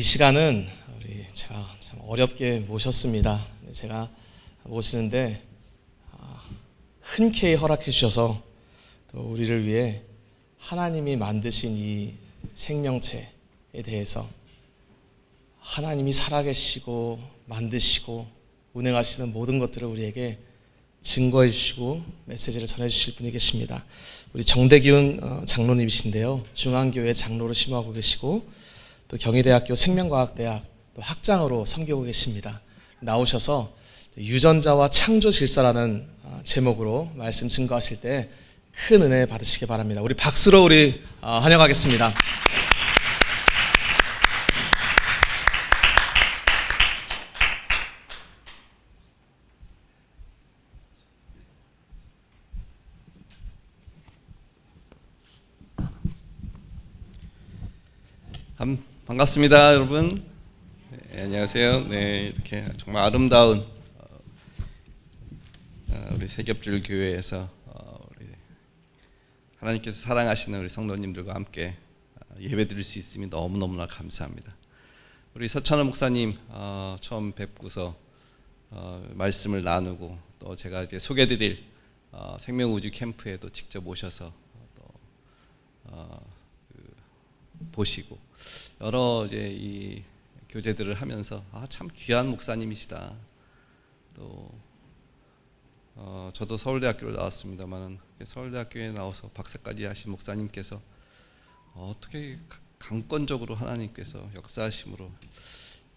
이 시간은 제가 참 어렵게 모셨습니다. 제가 모시는데 흔쾌히 허락해 주셔서 또 우리를 위해 하나님이 만드신 이 생명체에 대해서 하나님이 살아계시고 만드시고 운행하시는 모든 것들을 우리에게 증거해 주시고 메시지를 전해 주실 분이 계십니다. 우리 정대기훈 장로님이신데요, 중앙교회 장로로 심호하고 계시고 또 경희대학교 생명과학대학 또 학장으로 섬기고 계십니다. 나오셔서 유전자와 창조 질서라는 제목으로 말씀 증거하실 때 큰 은혜 받으시기 바랍니다. 우리 박수로 환영하겠습니다. 반갑습니다, 여러분. 네, 안녕하세요. 네, 이렇게 정말 아름다운 우리 세겹줄 교회에서 우리 하나님께서 사랑하시는 우리 성도님들과 함께 예배드릴 수 있음이 너무너무나 감사합니다. 우리 서찬호 목사님 처음 뵙고서 말씀을 나누고 또 제가 이제 소개드릴 생명우주 캠프에도 직접 오셔서 또 보시고 여러 이제 이 교제들을 하면서 참 귀한 목사님이시다. 또 저도 서울대학교를 나왔습니다만 서울대학교에 나와서 박사까지 하신 목사님께서 어떻게 강권적으로 하나님께서 역사하심으로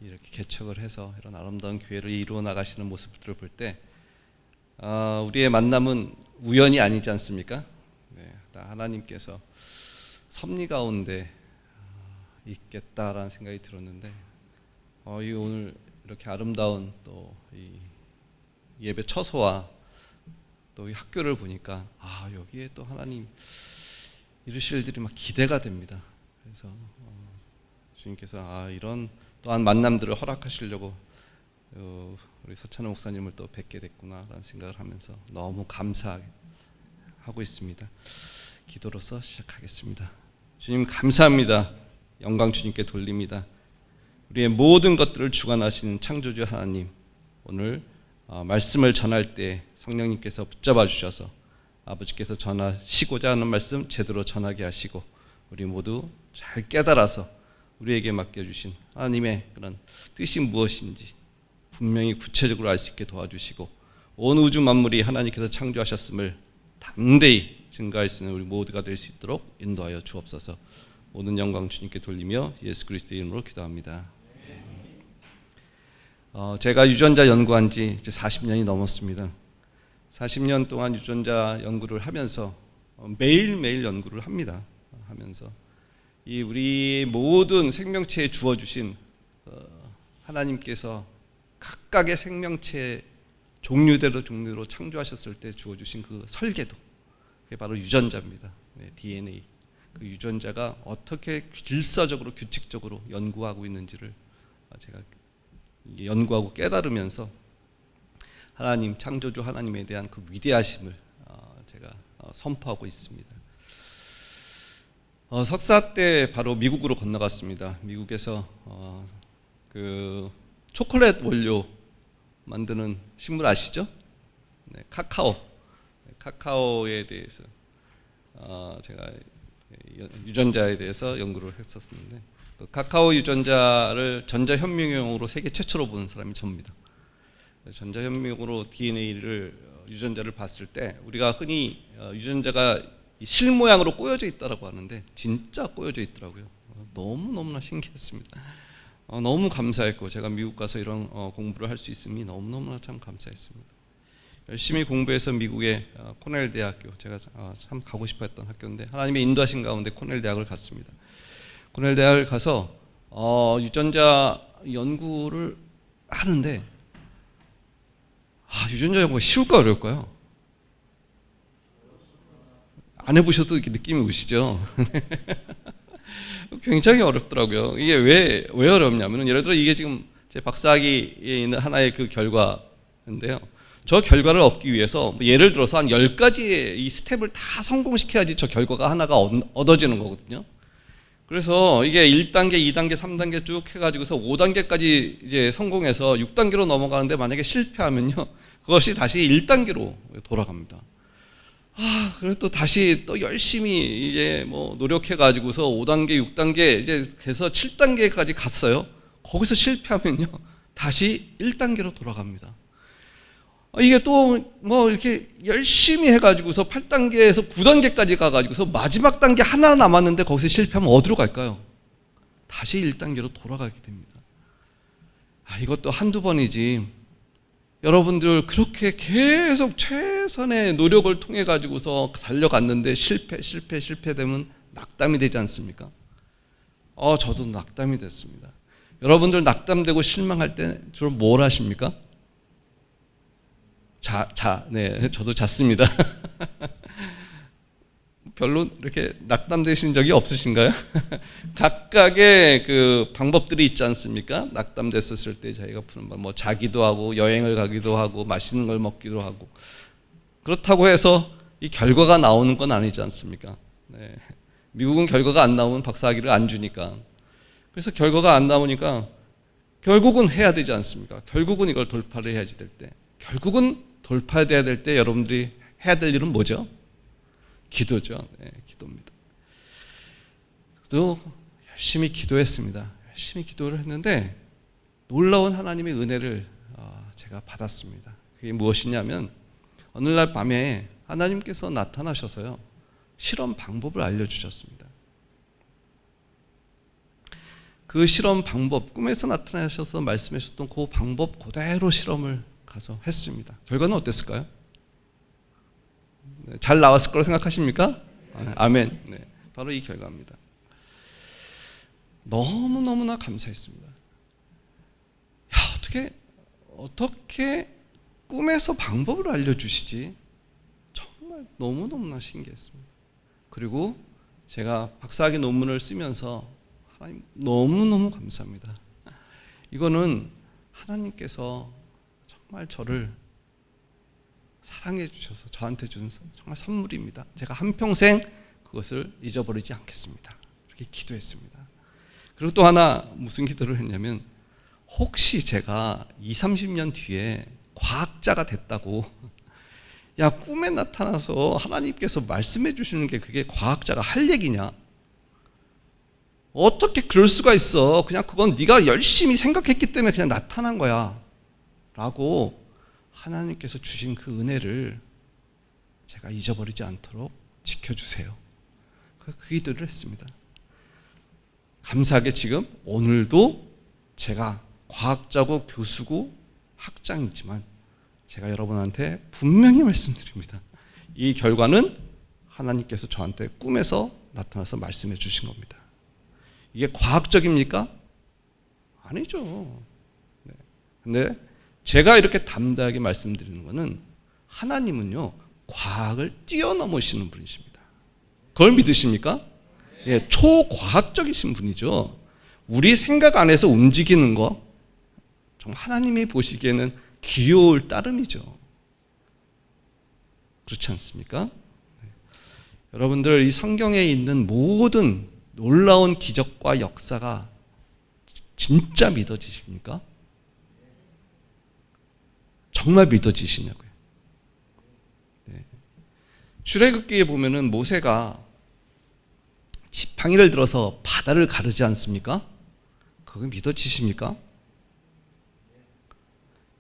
이렇게 개척을 해서 이런 아름다운 교회를 이루어 나가시는 모습들을 볼 때 우리의 만남은 우연이 아니지 않습니까? 네, 하나님께서 섭리 가운데 있겠다라는 생각이 들었는데 이 오늘 이렇게 아름다운 또 이 예배 처소와 또 이 학교를 보니까 여기에 또 하나님 이루실 일들이 막 기대가 됩니다. 그래서 주님께서 이런 또한 만남들을 허락하시려고 우리 서찬호 목사님을 또 뵙게 됐구나라는 생각을 하면서 너무 감사하고 있습니다. 기도로서 시작하겠습니다. 주님 감사합니다. 영광 주님께 돌립니다. 우리의 모든 것들을 주관하시는 창조주 하나님, 오늘 말씀을 전할 때 성령님께서 붙잡아 주셔서 아버지께서 전하시고자 하는 말씀 제대로 전하게 하시고 우리 모두 잘 깨달아서 우리에게 맡겨주신 하나님의 그런 뜻이 무엇인지 분명히 구체적으로 알 수 있게 도와주시고 온 우주 만물이 하나님께서 창조하셨음을 담대히 증거할 수 있는 우리 모두가 될 수 있도록 인도하여 주옵소서. 모든 영광 주님께 돌리며 예수 그리스도의 이름으로 기도합니다. 제가 유전자 연구한 지 이제 40년이 넘었습니다. 40년 동안 유전자 연구를 하면서 매일매일 연구를 합니다. 하면서 이 우리 모든 생명체에 주어주신 하나님께서 각각의 생명체 종류대로 창조하셨을 때 주어주신 그 설계도, 그게 바로 유전자입니다. 네, DNA. 그 유전자가 어떻게 질서적으로 규칙적으로 연구하고 있는지를 제가 연구하고 깨달으면서 하나님 창조주 하나님에 대한 그 위대하심을 제가 선포하고 있습니다. 석사 때 바로 미국으로 건너갔습니다. 미국에서 그 초콜릿 원료 만드는 식물 아시죠? 네, 카카오에 대해서 제가 유전자에 대해서 연구를 했었는데 그 카카오 유전자를 전자현미경으로 세계 최초로 본 사람이 저입니다. 전자현미경으로 유전자를 봤을 때 우리가 흔히 유전자가 실 모양으로 꼬여져 있다라고 하는데 진짜 꼬여져 있더라고요. 너무너무나 신기했습니다. 너무 감사했고 제가 미국 가서 이런 공부를 할 수 있음이 너무너무나 참 감사했습니다. 열심히 공부해서 미국의 코넬 대학교, 제가 참 가고 싶어 했던 학교인데 하나님의 인도하신 가운데 코넬 대학을 갔습니다. 코넬 대학을 가서 유전자 연구를 하는데 유전자 연구가 쉬울까 어려울까요? 안 해보셔도 이렇게 느낌이 오시죠? 굉장히 어렵더라고요. 이게 왜 어렵냐면 예를 들어 이게 지금 제 박사학위에 있는 하나의 그 결과인데요. 저 결과를 얻기 위해서 예를 들어서 한 10가지의 이 스텝을 다 성공시켜야지 저 결과가 하나가 얻어지는 거거든요. 그래서 이게 1단계, 2단계, 3단계 쭉 해가지고서 5단계까지 이제 성공해서 6단계로 넘어가는데 만약에 실패하면요, 그것이 다시 1단계로 돌아갑니다. 그래서 또 다시 또 열심히 이제 뭐 노력해가지고서 5단계, 6단계 이제 해서 7단계까지 갔어요. 거기서 실패하면요, 다시 1단계로 돌아갑니다. 이게 또 뭐 이렇게 열심히 해가지고서 8단계에서 9단계까지 가가지고서 마지막 단계 하나 남았는데 거기서 실패하면 어디로 갈까요? 다시 1단계로 돌아가게 됩니다. 이것도 한두 번이지. 여러분들 그렇게 계속 최선의 노력을 통해 가지고서 달려갔는데 실패되면 낙담이 되지 않습니까? 저도 낙담이 됐습니다. 여러분들 낙담되고 실망할 때 주로 뭘 하십니까? 네, 저도 잤습니다. 별로 이렇게 낙담되신 적이 없으신가요? 각각의 그 방법들이 있지 않습니까? 낙담됐었을 때 저희가 푸는 방, 뭐 자기도 하고 여행을 가기도 하고 맛있는 걸 먹기도 하고. 그렇다고 해서 이 결과가 나오는 건 아니지 않습니까? 네. 미국은 결과가 안 나오면 박사학위를 안 주니까. 그래서 결과가 안 나오니까 결국은 해야 되지 않습니까? 결국은 이걸 돌파를 해야지 될 때. 결국은 돌파돼야 될 때 여러분들이 해야 될 일은 뭐죠? 기도죠. 네, 기도입니다. 또 열심히 기도했습니다. 열심히 기도를 했는데 놀라운 하나님의 은혜를 제가 받았습니다. 그게 무엇이냐면 어느 날 밤에 하나님께서 나타나셔서요, 실험 방법을 알려주셨습니다. 그 실험 방법, 꿈에서 나타나셔서 말씀하셨던 그 방법 그대로 실험을 가서 했습니다. 결과는 어땠을까요? 잘 나왔을 거라고 생각하십니까? 아멘. 네, 바로 이 결과입니다. 너무너무나 감사했습니다. 어떻게 꿈에서 방법을 알려주시지? 정말 너무너무나 신기했습니다. 그리고 제가 박사학위 논문을 쓰면서 하나님 너무너무 감사합니다. 이거는 하나님께서 정말 저를 사랑해 주셔서 저한테 준 정말 선물입니다. 제가 한평생 그것을 잊어버리지 않겠습니다. 이렇게 기도했습니다. 그리고 또 하나 무슨 기도를 했냐면, 혹시 제가 20-30년 뒤에 과학자가 됐다고, 야, 꿈에 나타나서 하나님께서 말씀해 주시는 게 그게 과학자가 할 얘기냐? 어떻게 그럴 수가 있어? 그냥 그건 네가 열심히 생각했기 때문에 그냥 나타난 거야 라고 하나님께서 주신 그 은혜를 제가 잊어버리지 않도록 지켜주세요. 그 기도를 했습니다. 감사하게 지금 오늘도 제가 과학자고 교수고 학장이지만 제가 여러분한테 분명히 말씀드립니다. 이 결과는 하나님께서 저한테 꿈에서 나타나서 말씀해 주신 겁니다. 이게 과학적입니까? 아니죠. 네. 근데 제가 이렇게 담대하게 말씀드리는 것은 하나님은요, 과학을 뛰어넘으시는 분이십니다. 그걸 믿으십니까? 예, 초과학적이신 분이죠. 우리 생각 안에서 움직이는 거 정말 하나님이 보시기에는 귀여울 따름이죠. 그렇지 않습니까? 네. 여러분들 이 성경에 있는 모든 놀라운 기적과 역사가 진짜 믿어지십니까? 정말 믿어지시냐고요. 네. 출애굽기에 보면은 모세가 지팡이를 들어서 바다를 가르지 않습니까? 그거 믿어지십니까?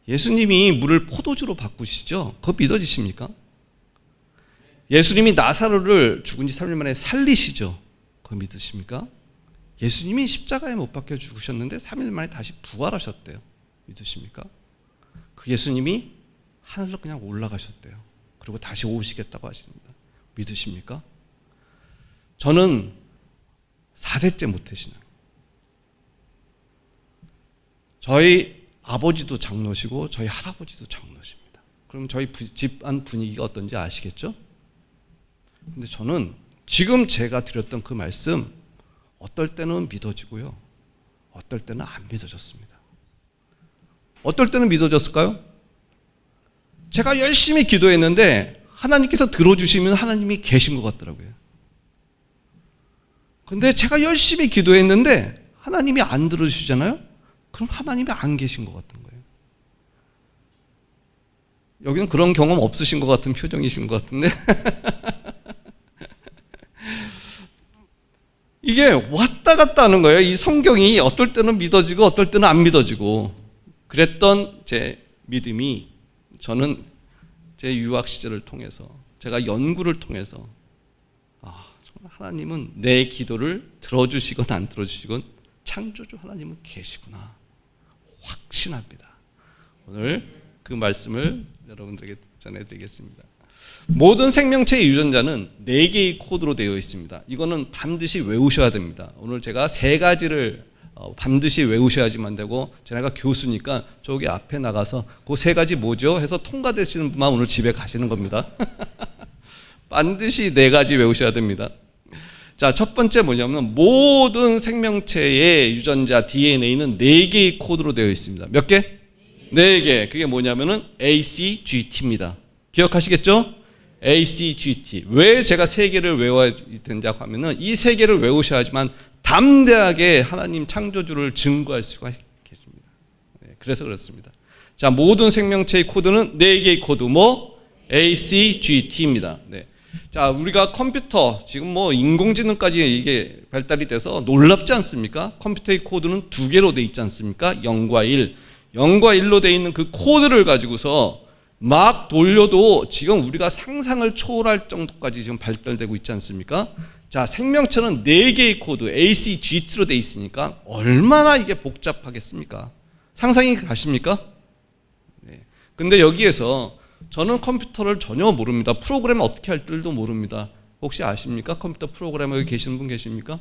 예수님이 물을 포도주로 바꾸시죠? 그거 믿어지십니까? 예수님이 나사로를 죽은 지 3일 만에 살리시죠? 그거 믿으십니까? 예수님이 십자가에 못 박혀 죽으셨는데 3일 만에 다시 부활하셨대요. 믿으십니까? 그 예수님이 하늘로 그냥 올라가셨대요. 그리고 다시 오시겠다고 하십니다. 믿으십니까? 저는 4대째 모태신앙. 저희 아버지도 장로시고 저희 할아버지도 장로십니다. 그럼 저희 집안 분위기가 어떤지 아시겠죠? 근데 저는 지금 제가 드렸던 그 말씀 어떨 때는 믿어지고요, 어떨 때는 안 믿어졌습니다. 어떨 때는 믿어졌을까요? 제가 열심히 기도했는데 하나님께서 들어주시면 하나님이 계신 것 같더라고요. 근데 제가 열심히 기도했는데 하나님이 안 들어주시잖아요? 그럼 하나님이 안 계신 것 같은 거예요. 여기는 그런 경험 없으신 것 같은 표정이신 것 같은데 이게 왔다 갔다 하는 거예요. 이 성경이 어떨 때는 믿어지고 어떨 때는 안 믿어지고 그랬던 제 믿음이 저는 제 유학 시절을 통해서 제가 연구를 통해서 정말 하나님은 내 기도를 들어주시건 안 들어주시건 창조주 하나님은 계시구나 확신합니다. 오늘 그 말씀을 여러분들에게 전해드리겠습니다. 모든 생명체의 유전자는 4개의 코드로 되어 있습니다. 이거는 반드시 외우셔야 됩니다. 오늘 제가 3가지를 반드시 외우셔야지만 되고 제가 교수니까 저기 앞에 나가서 그 3가지 뭐죠? 해서 통과되시는 분만 오늘 집에 가시는 겁니다. 반드시 4가지 외우셔야 됩니다. 자, 첫 번째 뭐냐면 모든 생명체의 유전자 DNA는 4개의 코드로 되어 있습니다. 몇 개? 4개. 그게 뭐냐면은 ACGT입니다. 기억하시겠죠? ACGT. 왜 제가 3개를 외워야 된다고 하면은 이 3개를 외우셔야지만 담대하게 하나님 창조주를 증거할 수가 있습니다. 그래서 그렇습니다. 자, 모든 생명체의 코드는 4개의 코드, ACGT입니다. 네. 자, 우리가 컴퓨터, 지금 인공지능까지 이게 발달이 돼서 놀랍지 않습니까? 컴퓨터의 코드는 2개로 돼 있지 않습니까? 0과 1. 0과 1로 돼 있는 그 코드를 가지고서 막 돌려도 지금 우리가 상상을 초월할 정도까지 지금 발달되고 있지 않습니까? 자, 생명체는 4개의 코드 ACGT로 돼 있으니까 얼마나 이게 복잡하겠습니까? 상상이 가십니까? 네. 근데 여기에서 저는 컴퓨터를 전혀 모릅니다. 프로그램 어떻게 할 줄도 모릅니다. 혹시 아십니까? 컴퓨터 프로그래머 여기 계시는 분 계십니까?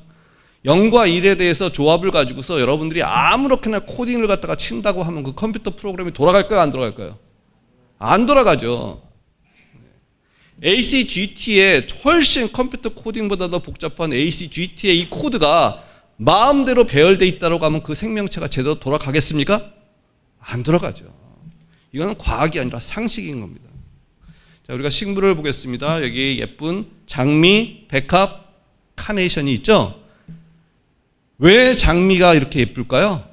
0과 1에 대해서 조합을 가지고서 여러분들이 아무렇게나 코딩을 갖다가 친다고 하면 그 컴퓨터 프로그램이 돌아갈까요? 안 돌아갈까요? 안 돌아가죠. ACGT의 훨씬 컴퓨터 코딩보다 더 복잡한 ACGT의 이 코드가 마음대로 배열되어 있다고 하면 그 생명체가 제대로 돌아가겠습니까? 안 돌아가죠. 이거는 과학이 아니라 상식인 겁니다. 자, 우리가 식물을 보겠습니다. 여기 예쁜 장미, 백합, 카네이션이 있죠? 왜 장미가 이렇게 예쁠까요?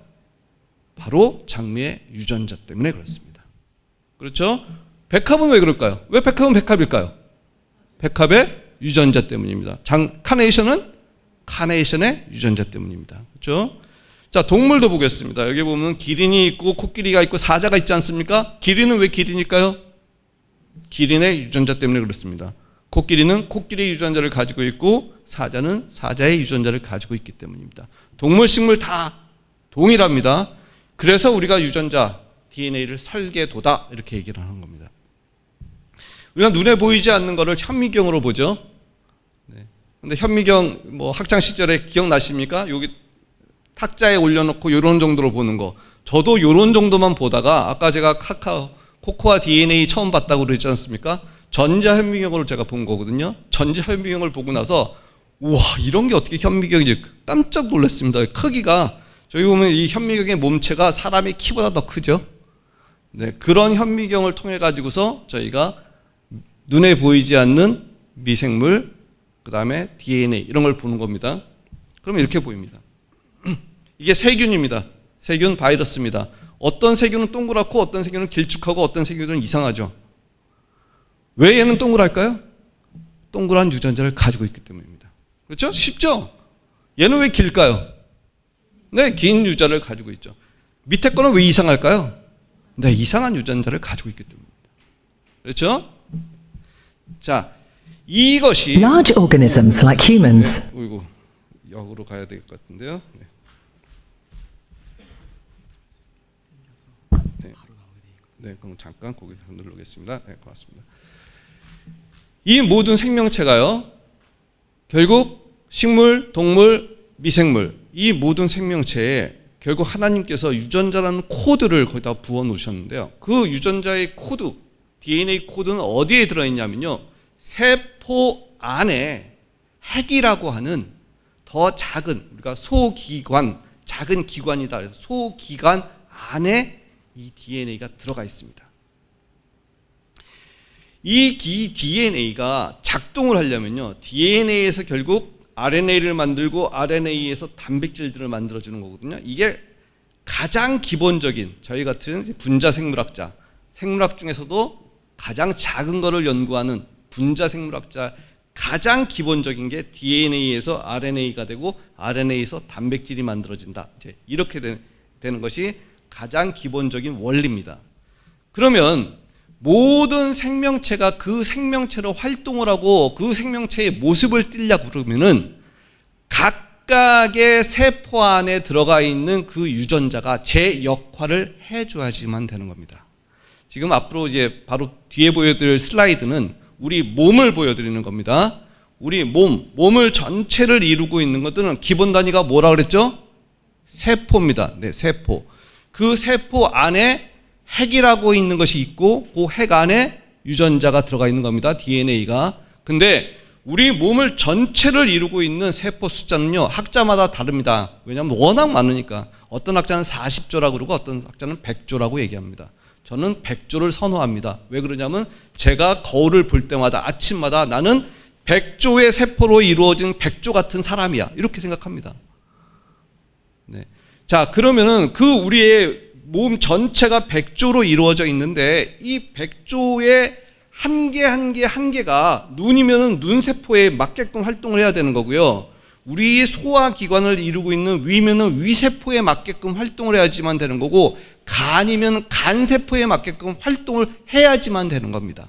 바로 장미의 유전자 때문에 그렇습니다. 그렇죠? 백합은 왜 그럴까요? 왜 백합은 백합일까요? 백합의 유전자 때문입니다. 카네이션은 카네이션의 유전자 때문입니다. 그렇죠? 자, 동물도 보겠습니다. 여기 보면 기린이 있고 코끼리가 있고 사자가 있지 않습니까? 기린은 왜 기린일까요? 기린의 유전자 때문에 그렇습니다. 코끼리는 코끼리 유전자를 가지고 있고 사자는 사자의 유전자를 가지고 있기 때문입니다. 동물, 식물 다 동일합니다. 그래서 우리가 유전자 DNA를 설계도다 이렇게 얘기를 하는 겁니다. 우리가 눈에 보이지 않는 것을 현미경으로 보죠. 네. 근데 현미경 학창 시절에 기억나십니까? 여기 탁자에 올려놓고 이런 정도로 보는 거. 저도 이런 정도만 보다가 아까 제가 코코아 DNA 처음 봤다고 그랬지 않습니까? 전자현미경으로 제가 본 거거든요. 전자현미경을 보고 나서 우와, 이런 게 어떻게 현미경이지 깜짝 놀랐습니다. 크기가 저기 보면 이 현미경의 몸체가 사람의 키보다 더 크죠. 네, 그런 현미경을 통해 가지고서 저희가 눈에 보이지 않는 미생물, 그 다음에 DNA 이런 걸 보는 겁니다. 그러면 이렇게 보입니다. 이게 세균입니다. 세균, 바이러스입니다. 어떤 세균은 동그랗고 어떤 세균은 길쭉하고 어떤 세균은 이상하죠. 왜 얘는 동그랄까요? 동그란 유전자를 가지고 있기 때문입니다. 그렇죠? 쉽죠? 얘는 왜 길까요? 네, 긴 유전자를 가지고 있죠. 밑에 거는 왜 이상할까요? 네, 이상한 유전자를 가지고 있기 때문입니다. 그렇죠? 자, 이것이 Large organisms like humans. 어이구, 역으로 가야 될 것 같은데요. 네. 네, 그럼 잠깐 거기서 누르겠습니다. 네, 고맙습니다. 이 모든 생명체가요, 결국 식물, 동물, 미생물, 이 모든 생명체에 결국 하나님께서 유전자라는 코드를 거기다 부어 놓으셨는데요. 그 유전자의 코드, DNA 코드는 어디에 들어있냐면요, 세포 안에 핵이라고 하는 더 작은, 우리가 소기관, 작은 기관이다 그래서 소기관 안에 이 DNA가 들어가 있습니다. 이 DNA가 작동을 하려면요, DNA에서 결국 RNA를 만들고 RNA에서 단백질들을 만들어주는 거거든요. 이게 가장 기본적인, 저희 같은 분자 생물학자, 생물학 중에서도 가장 작은 거를 연구하는 분자 생물학자, 가장 기본적인 게 DNA에서 RNA가 되고 RNA에서 단백질이 만들어진다. 이제 이렇게 되는 것이 가장 기본적인 원리입니다. 그러면 모든 생명체가 그 생명체로 활동을 하고 그 생명체의 모습을 띠려고 그러면은 각각의 세포 안에 들어가 있는 그 유전자가 제 역할을 해줘야지만 되는 겁니다. 지금 앞으로 이제 바로 뒤에 보여드릴 슬라이드는 우리 몸을 보여드리는 겁니다. 우리 몸을 전체를 이루고 있는 것들은 기본 단위가 뭐라 그랬죠? 세포입니다. 네, 세포. 그 세포 안에 핵이라고 있는 것이 있고 그 핵 안에 유전자가 들어가 있는 겁니다. DNA가. 근데 우리 몸을 전체를 이루고 있는 세포 숫자는요, 학자마다 다릅니다. 왜냐하면 워낙 많으니까. 어떤 학자는 40조라고 그러고 어떤 학자는 100조라고 얘기합니다. 저는 100조를 선호합니다. 왜 그러냐면 제가 거울을 볼 때마다 아침마다 나는 100조의 세포로 이루어진 100조 같은 사람이야. 이렇게 생각합니다. 네. 자, 그러면은 그 우리의 몸 전체가 100조로 이루어져 있는데 이 100조의 한 개가 눈이면은 눈세포에 맞게끔 활동을 해야 되는 거고요. 우리 소화기관을 이루고 있는 위면은 위세포에 맞게끔 활동을 해야지만 되는 거고, 간이면 간세포에 맞게끔 활동을 해야지만 되는 겁니다.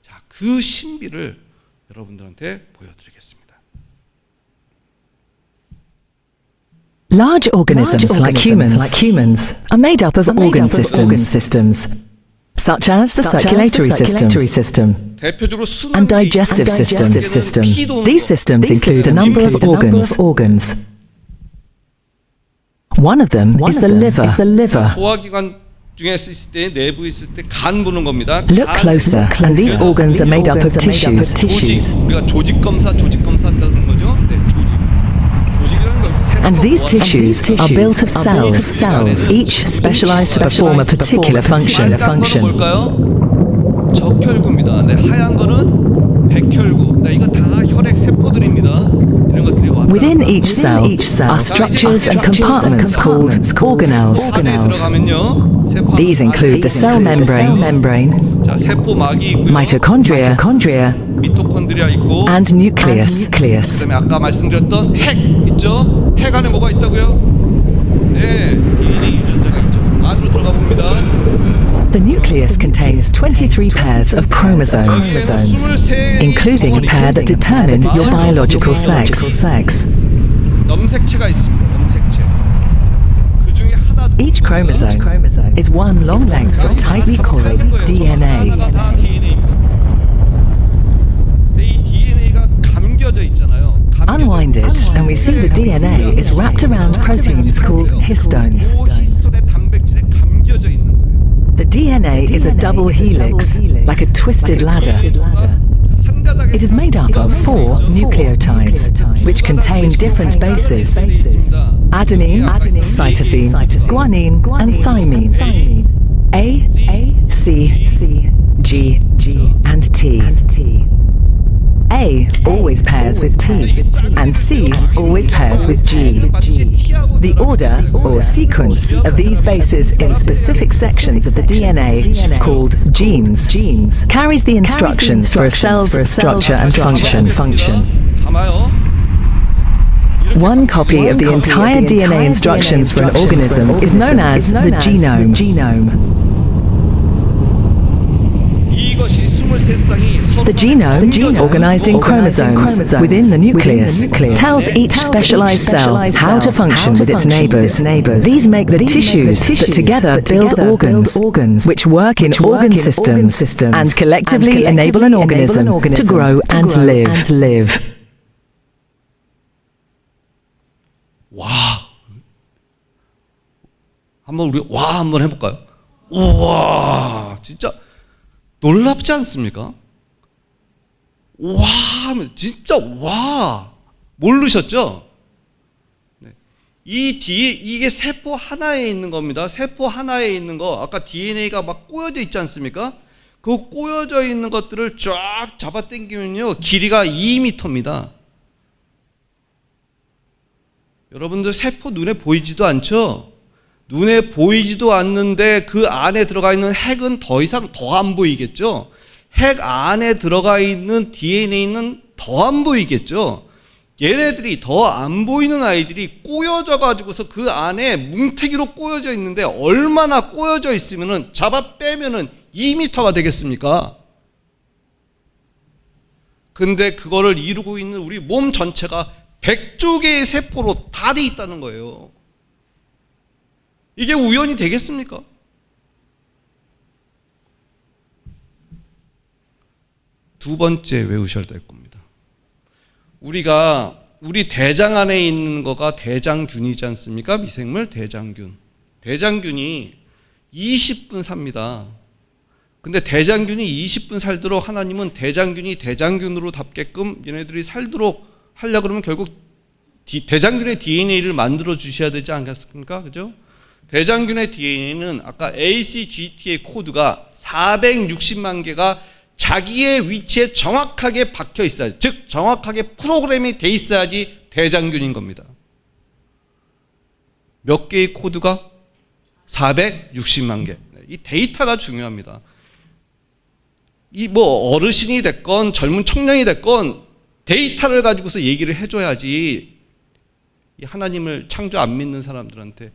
자, 그 신비를 여러분들한테 보여드리겠습니다. Large organisms like humans are made up of organ systems, such as the circulatory system 대표적으로 and digestive system. These systems include a number of organs. One of them is the liver. 소화기관 중에 있을 때 내부에 있을 때 간 보는 겁니다. Look closer, and these organs are made up of tissues. 조직, 우리가 조직 검사 한다는 거죠. 네, 조직이라는 거. And these tissues are built of cells, each specialized to perform a particular function. 뭘까요? 적혈구입니다. 네, 하얀 거는 백혈구. 네, 이거 다 혈액 세포들입니다. 이런 것들이 왔다. Within each cell are structures and compartments called organelles. 안에 들어가면요, 세포 These include the cell membrane, 자, 세포막이 있고요. mitochondria, 미토콘드리아 있고, and nucleus. 그다음에 아까 말씀드렸던 핵 있죠? 핵 안에 뭐가 있다고요? 네, DNA 유전자가 있죠. 안으로 들어가 봅니다. The nucleus contains 23 pairs of chromosomes, including a pair that determine your biological sex. 염색체가 있습니다. 염색체. 그 중에 하나. Each chromosome is one long length of tightly coiled DNA. 하나가 다 DNA입니다. 근데 이 DNA가 감겨져 있잖아요. Unwind it, and we see the DNA is wrapped around proteins called histones. 히스톤의 단백질에 감겨져 있는 거예요. The DNA is a double helix, like a twisted ladder. It is made up of 4 nucleotides, which contain different bases: adenine, cytosine, guanine, and thymine. A, C, G, and T. A always pairs with T, and C always pairs with G. The order or sequence of these bases in specific sections of the DNA, called genes, carries the instructions for a cell's structure and function. 담아요. One copy of the entire DNA instructions for an organism is known as the genome. 이것이 23쌍이 서로 The genome, organized in chromosomes within the nucleus, tells each specialized cell how to function with its neighbors. These make the tissues that together build organs, which work in organ systems and collectively enable an organism to grow and live. 와. 한번 우리 와 한번 해볼까요? 우와, 진짜 놀랍지 않습니까? 와 하면 진짜 와 모르셨죠? 네. 이게 세포 하나에 있는 겁니다. 세포 하나에 있는 거 아까 DNA가 막 꼬여져 있지 않습니까? 그 꼬여져 있는 것들을 쫙 잡아당기면요 길이가 2m입니다. 여러분들 세포 눈에 보이지도 않죠? 눈에 보이지도 않는데 그 안에 들어가 있는 핵은 더 이상 더 안 보이겠죠? 핵 안에 들어가 있는 DNA는 더 안 보이겠죠? 얘네들이 더 안 보이는 아이들이 꼬여져 가지고서 그 안에 뭉태기로 꼬여져 있는데 얼마나 꼬여져 있으면은 잡아 빼면은 2m가 되겠습니까? 근데 그거를 이루고 있는 우리 몸 전체가 100조 개의 세포로 다 돼 있다는 거예요. 이게 우연이 되겠습니까? 두 번째 외우셔야 될 겁니다. 우리 대장 안에 있는 거가 대장균이지 않습니까? 미생물 대장균. 대장균이 20분 삽니다. 근데 대장균이 20분 살도록 하나님은 대장균이 대장균으로 답게끔 얘네들이 살도록 하려고 그러면 결국 대장균의 DNA를 만들어 주셔야 되지 않겠습니까? 그죠? 대장균의 DNA는 아까 ACGT의 코드가 460만 개가 자기의 위치에 정확하게 박혀 있어야지, 즉 정확하게 프로그램이 돼 있어야지 대장균인 겁니다. 몇 개의 코드가? 460만 개. 이 데이터가 중요합니다. 이 뭐 어르신이 됐건 젊은 청년이 됐건 데이터를 가지고서 얘기를 해줘야지 이 하나님을 창조 안 믿는 사람들한테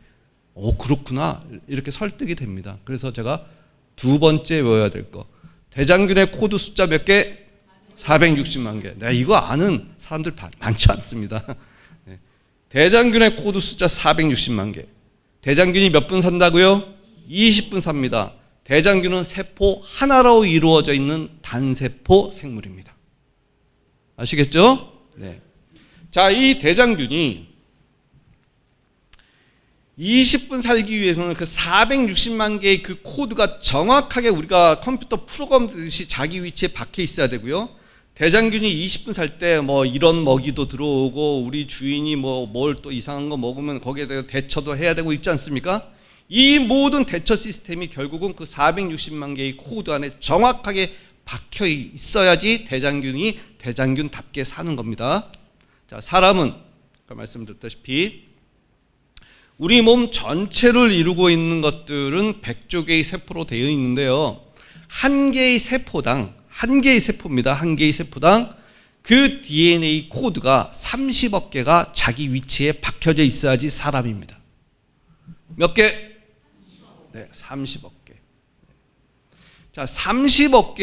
그렇구나 이렇게 설득이 됩니다. 그래서 제가 두 번째 외워야 될 거, 대장균의 코드 숫자 몇 개? 460만 개. 내가 이거 아는 사람들 많지 않습니다. 대장균의 코드 숫자 460만 개. 대장균이 몇 분 산다고요? 20분 삽니다. 대장균은 세포 하나로 이루어져 있는 단세포 생물입니다. 아시겠죠? 네. 자, 이 대장균이 20분 살기 위해서는 그 460만 개의 그 코드가 정확하게 우리가 컴퓨터 프로그램 듯이 자기 위치에 박혀 있어야 되고요. 대장균이 20분 살 때 뭐 이런 먹이도 들어오고 우리 주인이 뭐 뭘 또 이상한 거 먹으면 거기에 대해 대처도 해야 되고 있지 않습니까? 이 모든 대처 시스템이 결국은 그 460만 개의 코드 안에 정확하게 박혀 있어야지 대장균이 대장균답게 사는 겁니다. 자, 사람은 아까 말씀드렸다시피 우리 몸 전체를 이루고 있는 것들은 100조 개의 세포로 되어 있는데요. 한 개의 세포입니다. 한 개의 세포당 그 DNA 코드가 30억 개가 자기 위치에 박혀져 있어야지 사람입니다. 몇 개? 네, 30억 개. 자, 30억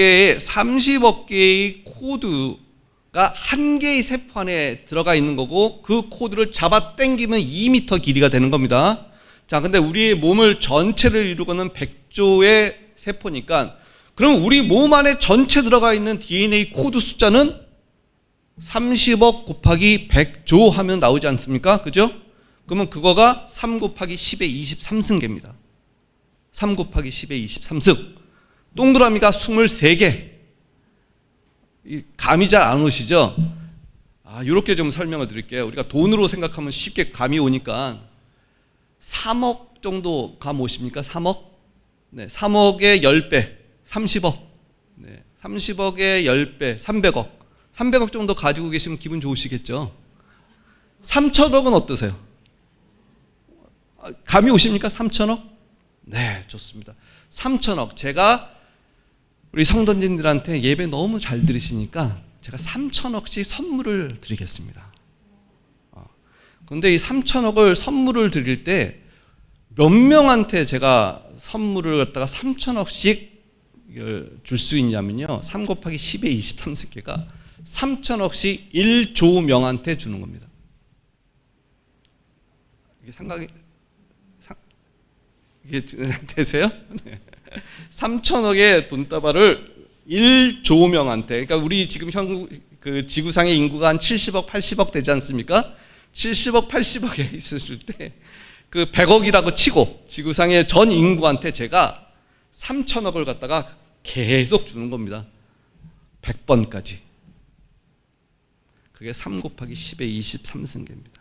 개의 코드가 한 개의 세포 안에 들어가 있는 거고 그 코드를 잡아 당기면 2m 길이가 되는 겁니다. 자, 근데 우리의 몸을 전체를 이루고는 100조의 세포니까 그럼 우리 몸 안에 전체 들어가 있는 DNA 코드 숫자는 30억 곱하기 100조 하면 나오지 않습니까? 그죠? 그러면 그거가 3 곱하기 10의 23승계입니다. 3 곱하기 10의 23승. 동그라미가 23개. 감이 잘 안 오시죠? 이렇게 좀 설명을 드릴게요. 우리가 돈으로 생각하면 쉽게 감이 오니까 3억 정도 감 오십니까? 3억? 네, 3억의 10배, 30억. 네, 30억의 10배, 300억. 300억 정도 가지고 계시면 기분 좋으시겠죠? 3천억은 어떠세요? 감이 오십니까? 3천억? 네, 좋습니다. 3천억. 제가 우리 성도님들한테 예배 너무 잘 들으시니까 제가 3천억씩 선물을 드리겠습니다. 그런데 이 3천억을 선물을 드릴 때 몇 명한테 제가 선물을 갖다가 3천억씩 줄 수 있냐면요. 3 곱하기 10의 23승계가 3천억씩 1조 명한테 주는 겁니다. 이게 이게 되세요? 네. 3천억의 돈다발을 1조 명한테, 그러니까 우리 지금 그 지구상의 인구가 한 70억, 80억 되지 않습니까? 70억, 80억에 있었을 때 그 100억이라고 치고 지구상의 전 인구한테 제가 3천억을 갖다가 계속 주는 겁니다. 100번까지. 그게 3 곱하기 10의 23승계입니다.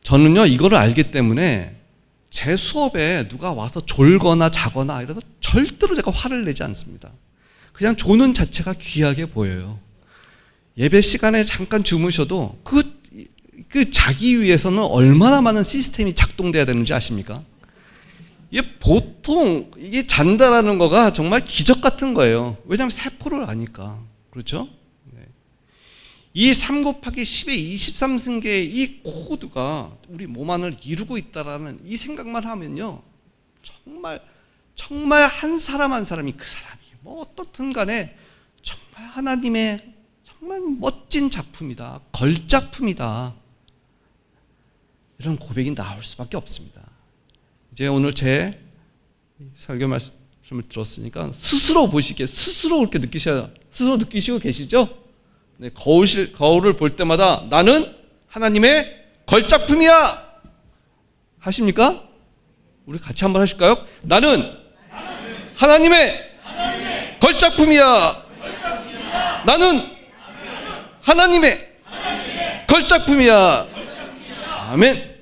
저는요, 이거를 알기 때문에 제 수업에 누가 와서 졸거나 자거나 이래서 절대로 제가 화를 내지 않습니다. 그냥 조는 자체가 귀하게 보여요. 예배 시간에 잠깐 주무셔도 그 그 자기 위해서는 얼마나 많은 시스템이 작동돼야 되는지 아십니까? 이게 보통 이게 잔다라는 거가 정말 기적 같은 거예요. 왜냐하면 세포를 아니까. 그렇죠? 이 3 곱하기 10의 23승계의 이 코드가 우리 몸 안을 이루고 있다라는 이 생각만 하면요, 정말 한 사람 한 사람이 그 사람이 뭐 어떻든 간에 정말 하나님의 정말 멋진 작품이다, 걸작품이다, 이런 고백이 나올 수밖에 없습니다. 이제 오늘 제 설교 말씀을 들었으니까 스스로 보시기에 스스로 그렇게 느끼셔야, 스스로 느끼시고 계시죠? 네, 거울을 볼 때마다 나는 하나님의 걸작품이야 하십니까? 우리 같이 한번 하실까요? 나는 하나님의 걸작품이야. 나는 하나님의 걸작품이야. 아멘.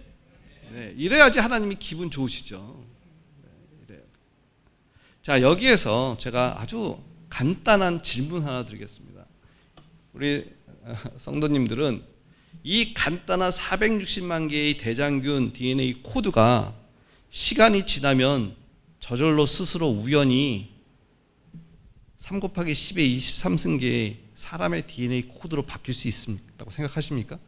네, 이래야지 하나님이 기분 좋으시죠. 네, 이래요. 자, 여기에서 제가 아주 간단한 질문 하나 드리겠습니다. 우리 성도님들은 이 간단한 460만 개의 대장균 DNA 코드가 시간이 지나면 저절로 스스로 우연히 3 곱하기 10의 23승계의 사람의 DNA 코드로 바뀔 수 있다고 생각하십니까?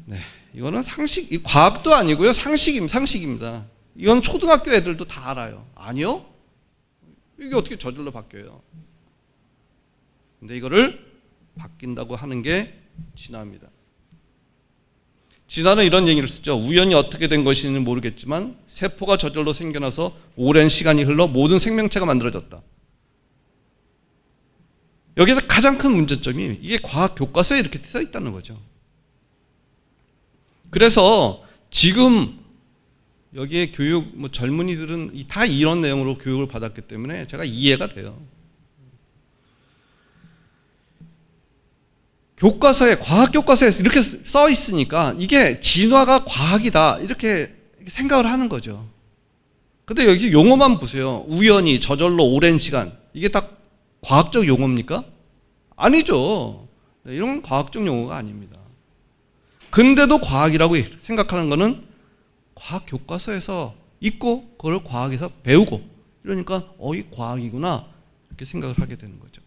네, 이거는 상식, 이 과학도 아니고요, 상식입니다. 이건 초등학교 애들도 다 알아요. 아니요? 이게 어떻게 저절로 바뀌어요? 근데 이거를 바뀐다고 하는 게 진화입니다. 진화는 이런 얘기를 쓰죠. 우연히 어떻게 된 것인지는 모르겠지만 세포가 저절로 생겨나서 오랜 시간이 흘러 모든 생명체가 만들어졌다. 여기서 가장 큰 문제점이 이게 과학 교과서에 이렇게 써 있다는 거죠. 그래서 지금 여기에 교육, 젊은이들은 다 이런 내용으로 교육을 받았기 때문에 제가 이해가 돼요. 교과서에, 과학 교과서에 이렇게 써 있으니까 이게 진화가 과학이다 이렇게 생각을 하는 거죠. 근데 여기 용어만 보세요. 우연히, 저절로, 오랜 시간, 이게 다 과학적 용어입니까? 아니죠. 이런 건 과학적 용어가 아닙니다. 근데도 과학이라고 생각하는 거는 과학 교과서에서 있고 그걸 과학에서 배우고 이러니까 이 과학이구나 이렇게 생각을 하게 되는 거죠.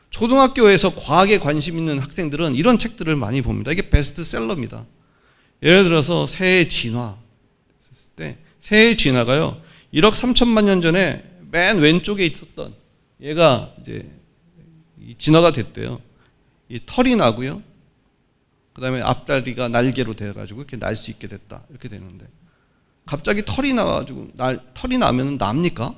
초등학교에서 과학에 관심 있는 학생들은 이런 책들을 많이 봅니다. 이게 베스트셀러입니다. 예를 들어서 새의 진화. 새의 진화가요, 1억 3천만 년 전에 맨 왼쪽에 있었던 얘가 이제 진화가 됐대요. 이 털이 나고요. 그 다음에 앞다리가 날개로 돼가지고 이렇게 날 수 있게 됐다. 이렇게 되는데 갑자기 털이 나가지고 털이 나면 납니까?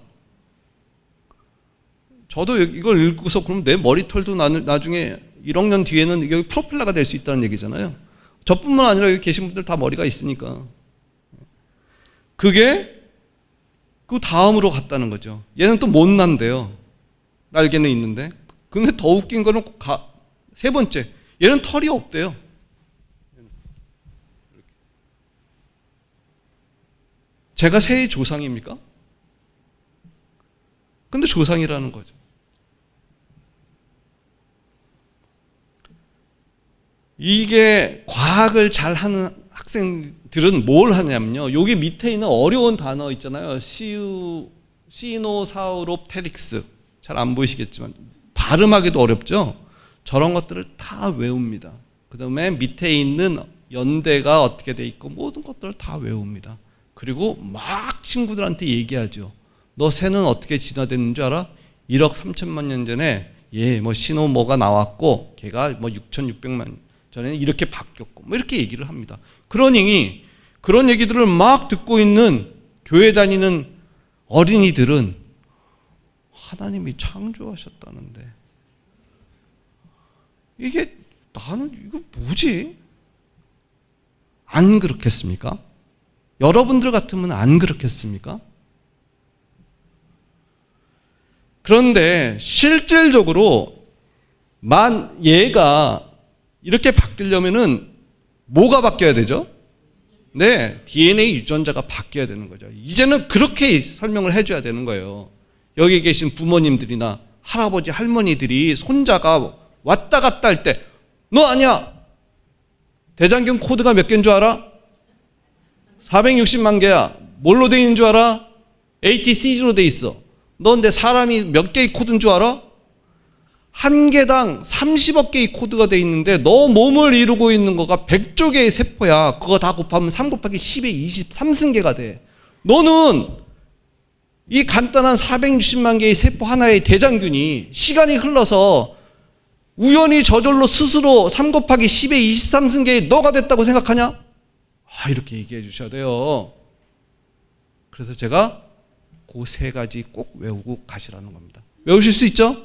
저도 이걸 읽고서 그럼 내 머리털도 나중에 1억 년 뒤에는 여기 프로펠러가 될 수 있다는 얘기잖아요. 저뿐만 아니라 여기 계신 분들 다 머리가 있으니까. 그게 그 다음으로 갔다는 거죠. 얘는 또 못 난대요. 날개는 있는데. 근데 더 웃긴 거는 세 번째, 얘는 털이 없대요. 제가 새의 조상입니까? 근데 조상이라는 거죠. 이게 과학을 잘하는 학생들은 뭘 하냐면요, 여기 밑에 있는 어려운 단어 있잖아요. 시노사우롭테릭스, 잘 안 보이시겠지만 발음하기도 어렵죠. 저런 것들을 다 외웁니다. 그 다음에 밑에 있는 연대가 어떻게 돼 있고 모든 것들을 다 외웁니다. 그리고 막 친구들한테 얘기하죠. 너 새는 어떻게 진화됐는 줄 알아? 1억 3천만 년 전에 신호 뭐가 나왔고 걔가 6,600만 전에는 이렇게 바뀌었고 이렇게 얘기를 합니다. 그러니 그런 얘기들을 막 듣고 있는 교회 다니는 어린이들은 하나님이 창조하셨다는데 이게 나는 이거 뭐지? 안 그렇겠습니까? 여러분들 같으면 안 그렇겠습니까? 그런데 실질적으로 얘가 이렇게 바뀌려면은 뭐가 바뀌어야 되죠? 네, DNA 유전자가 바뀌어야 되는 거죠. 이제는 그렇게 설명을 해줘야 되는 거예요. 여기 계신 부모님들이나 할아버지, 할머니들이 손자가 왔다 갔다 할 때 너 아니야, 대장균 코드가 몇 개인 줄 알아? 460만 개야. 뭘로 돼 있는 줄 알아? ATCG로 돼 있어. 너 근데 사람이 몇 개의 코드인 줄 알아? 한 개당 30억 개의 코드가 돼 있는데 너 몸을 이루고 있는 거가 100조 개의 세포야. 그거 다 곱하면 3 곱하기 10의 23승계가 돼. 너는 이 간단한 460만 개의 세포 하나의 대장균이 시간이 흘러서 우연히 저절로 스스로 3 곱하기 10의 23승계의 너가 됐다고 생각하냐? 이렇게 얘기해 주셔야 돼요. 그래서 제가 그 세 가지 꼭 외우고 가시라는 겁니다. 외우실 수 있죠?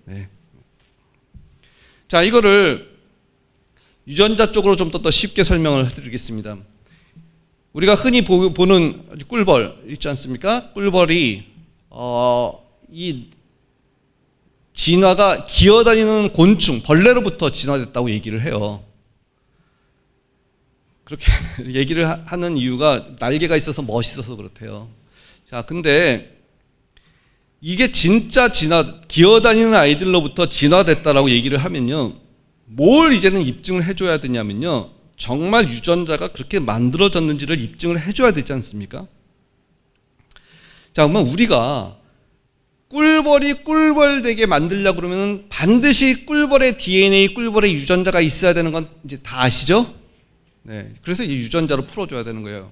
네. 자, 이거를 유전자 쪽으로 좀 더 쉽게 설명을 해드리겠습니다. 우리가 흔히 보는 꿀벌 있지 않습니까? 꿀벌이 이 진화가 기어다니는 곤충, 벌레로부터 진화됐다고 얘기를 해요. 그렇게 얘기를 하는 이유가 날개가 있어서 멋있어서 그렇대요. 자, 근데 이게 진짜 기어다니는 아이들로부터 진화됐다라고 얘기를 하면요, 뭘 이제는 입증을 해줘야 되냐면요, 정말 유전자가 그렇게 만들어졌는지를 입증을 해줘야 되지 않습니까? 자, 그러면 우리가 꿀벌이 꿀벌되게 만들려고 그러면 반드시 꿀벌의 DNA, 꿀벌의 유전자가 있어야 되는 건 이제 다 아시죠? 네, 그래서 이 유전자로 풀어줘야 되는 거예요.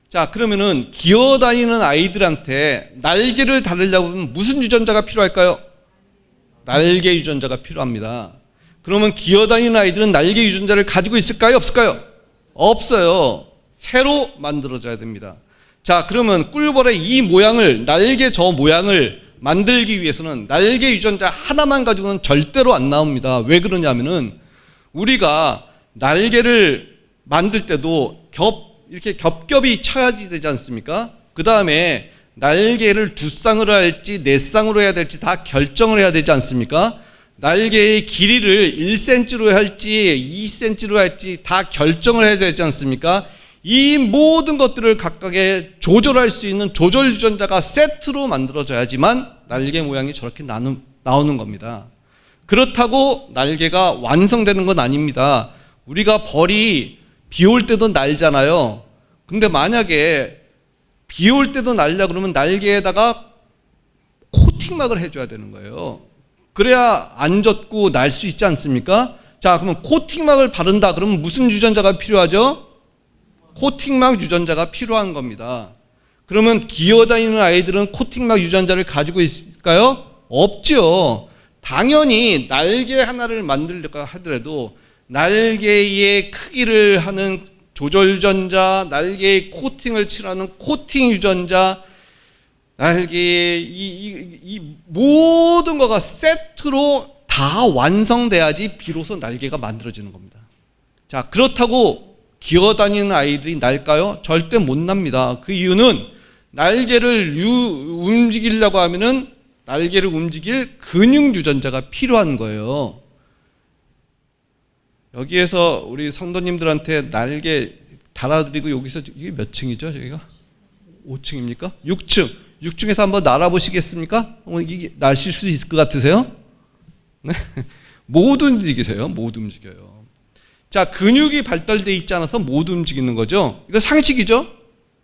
자, 그러면은 기어다니는 아이들한테 날개를 달으려고 하면 무슨 유전자가 필요할까요? 날개 유전자가 필요합니다. 그러면 기어다니는 아이들은 날개 유전자를 가지고 있을까요? 없을까요? 없어요. 새로 만들어져야 됩니다. 자, 그러면 꿀벌의 이 모양을, 날개 저 모양을 만들기 위해서는 날개 유전자 하나만 가지고는 절대로 안 나옵니다. 왜 그러냐면은 우리가 날개를 만들 때도 이렇게 겹겹이 쳐야지 되지 않습니까? 그 다음에 날개를 2쌍으로 할지 4쌍으로 해야 될지 다 결정을 해야 되지 않습니까? 날개의 길이를 1cm로 할지 2cm로 할지 다 결정을 해야 되지 않습니까? 이 모든 것들을 각각의 조절할 수 있는 조절 유전자가 세트로 만들어져야지만 날개 모양이 저렇게 나오는 겁니다. 그렇다고 날개가 완성되는 건 아닙니다. 우리가 벌이 비 올 때도 날잖아요. 근데 만약에 비 올 때도 날려 그러면 날개에다가 코팅막을 해줘야 되는 거예요. 그래야 안 젖고 날 수 있지 않습니까? 자, 그러면 코팅막을 바른다 그러면 무슨 유전자가 필요하죠? 코팅막 유전자가 필요한 겁니다. 그러면 기어다니는 아이들은 코팅막 유전자를 가지고 있을까요? 없죠. 당연히 날개 하나를 만들려고 하더라도 날개의 크기를 하는 조절 유전자, 날개의 코팅을 칠하는 코팅 유전자, 날개의 이 모든 거가 세트로 다 완성돼야지 비로소 날개가 만들어지는 겁니다. 자, 그렇다고 기어다니는 아이들이 날까요? 절대 못 납니다. 그 이유는 날개를 움직이려고 하면은 날개를 움직일 근육 유전자가 필요한 거예요. 여기에서 우리 성도님들한테 날개 달아드리고 여기서 이게 몇 층이죠? 저기가 5층입니까? 6층. 6층에서 한번 날아보시겠습니까? 이게 날실 수 있을 것 같으세요? 네. 못 움직이세요. 못 움직여요. 자, 근육이 발달돼 있지 않아서 못 움직이는 거죠. 이거 상식이죠?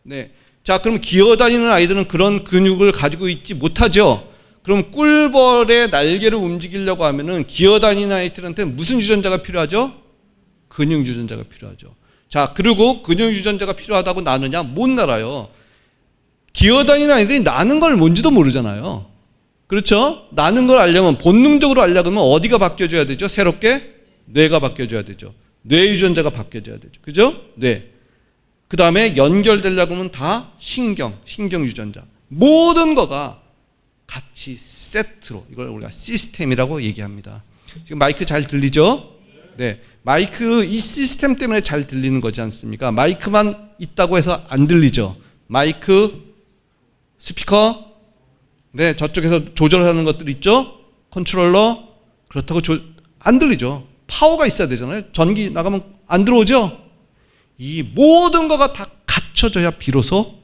네. 자, 그럼 기어다니는 아이들은 그런 근육을 가지고 있지 못하죠. 그럼 꿀벌의 날개를 움직이려고 하면은 기어다니는 아이들한테 무슨 유전자가 필요하죠? 근육 유전자가 필요하죠. 자, 그리고 근육 유전자가 필요하다고 나느냐? 못 날아요. 기어다니는 아이들이 나는 걸 뭔지도 모르잖아요. 그렇죠? 나는 걸 알려면, 본능적으로 알려면 어디가 바뀌어줘야 되죠? 새롭게? 뇌가 바뀌어줘야 되죠. 뇌 유전자가 바뀌어줘야 되죠. 그죠? 뇌. 그 다음에 연결되려고 하면 다 신경 유전자. 모든 거가 같이 세트로, 이걸 우리가 시스템이라고 얘기합니다. 지금 마이크 잘 들리죠? 네. 마이크 이 시스템 때문에 잘 들리는 거지 않습니까? 마이크만 있다고 해서 안 들리죠? 마이크, 스피커, 네, 저쪽에서 조절하는 것들 있죠? 컨트롤러, 그렇다고 안 들리죠? 파워가 있어야 되잖아요. 전기 나가면 안 들어오죠? 이 모든 거가 다 갖춰져야 비로소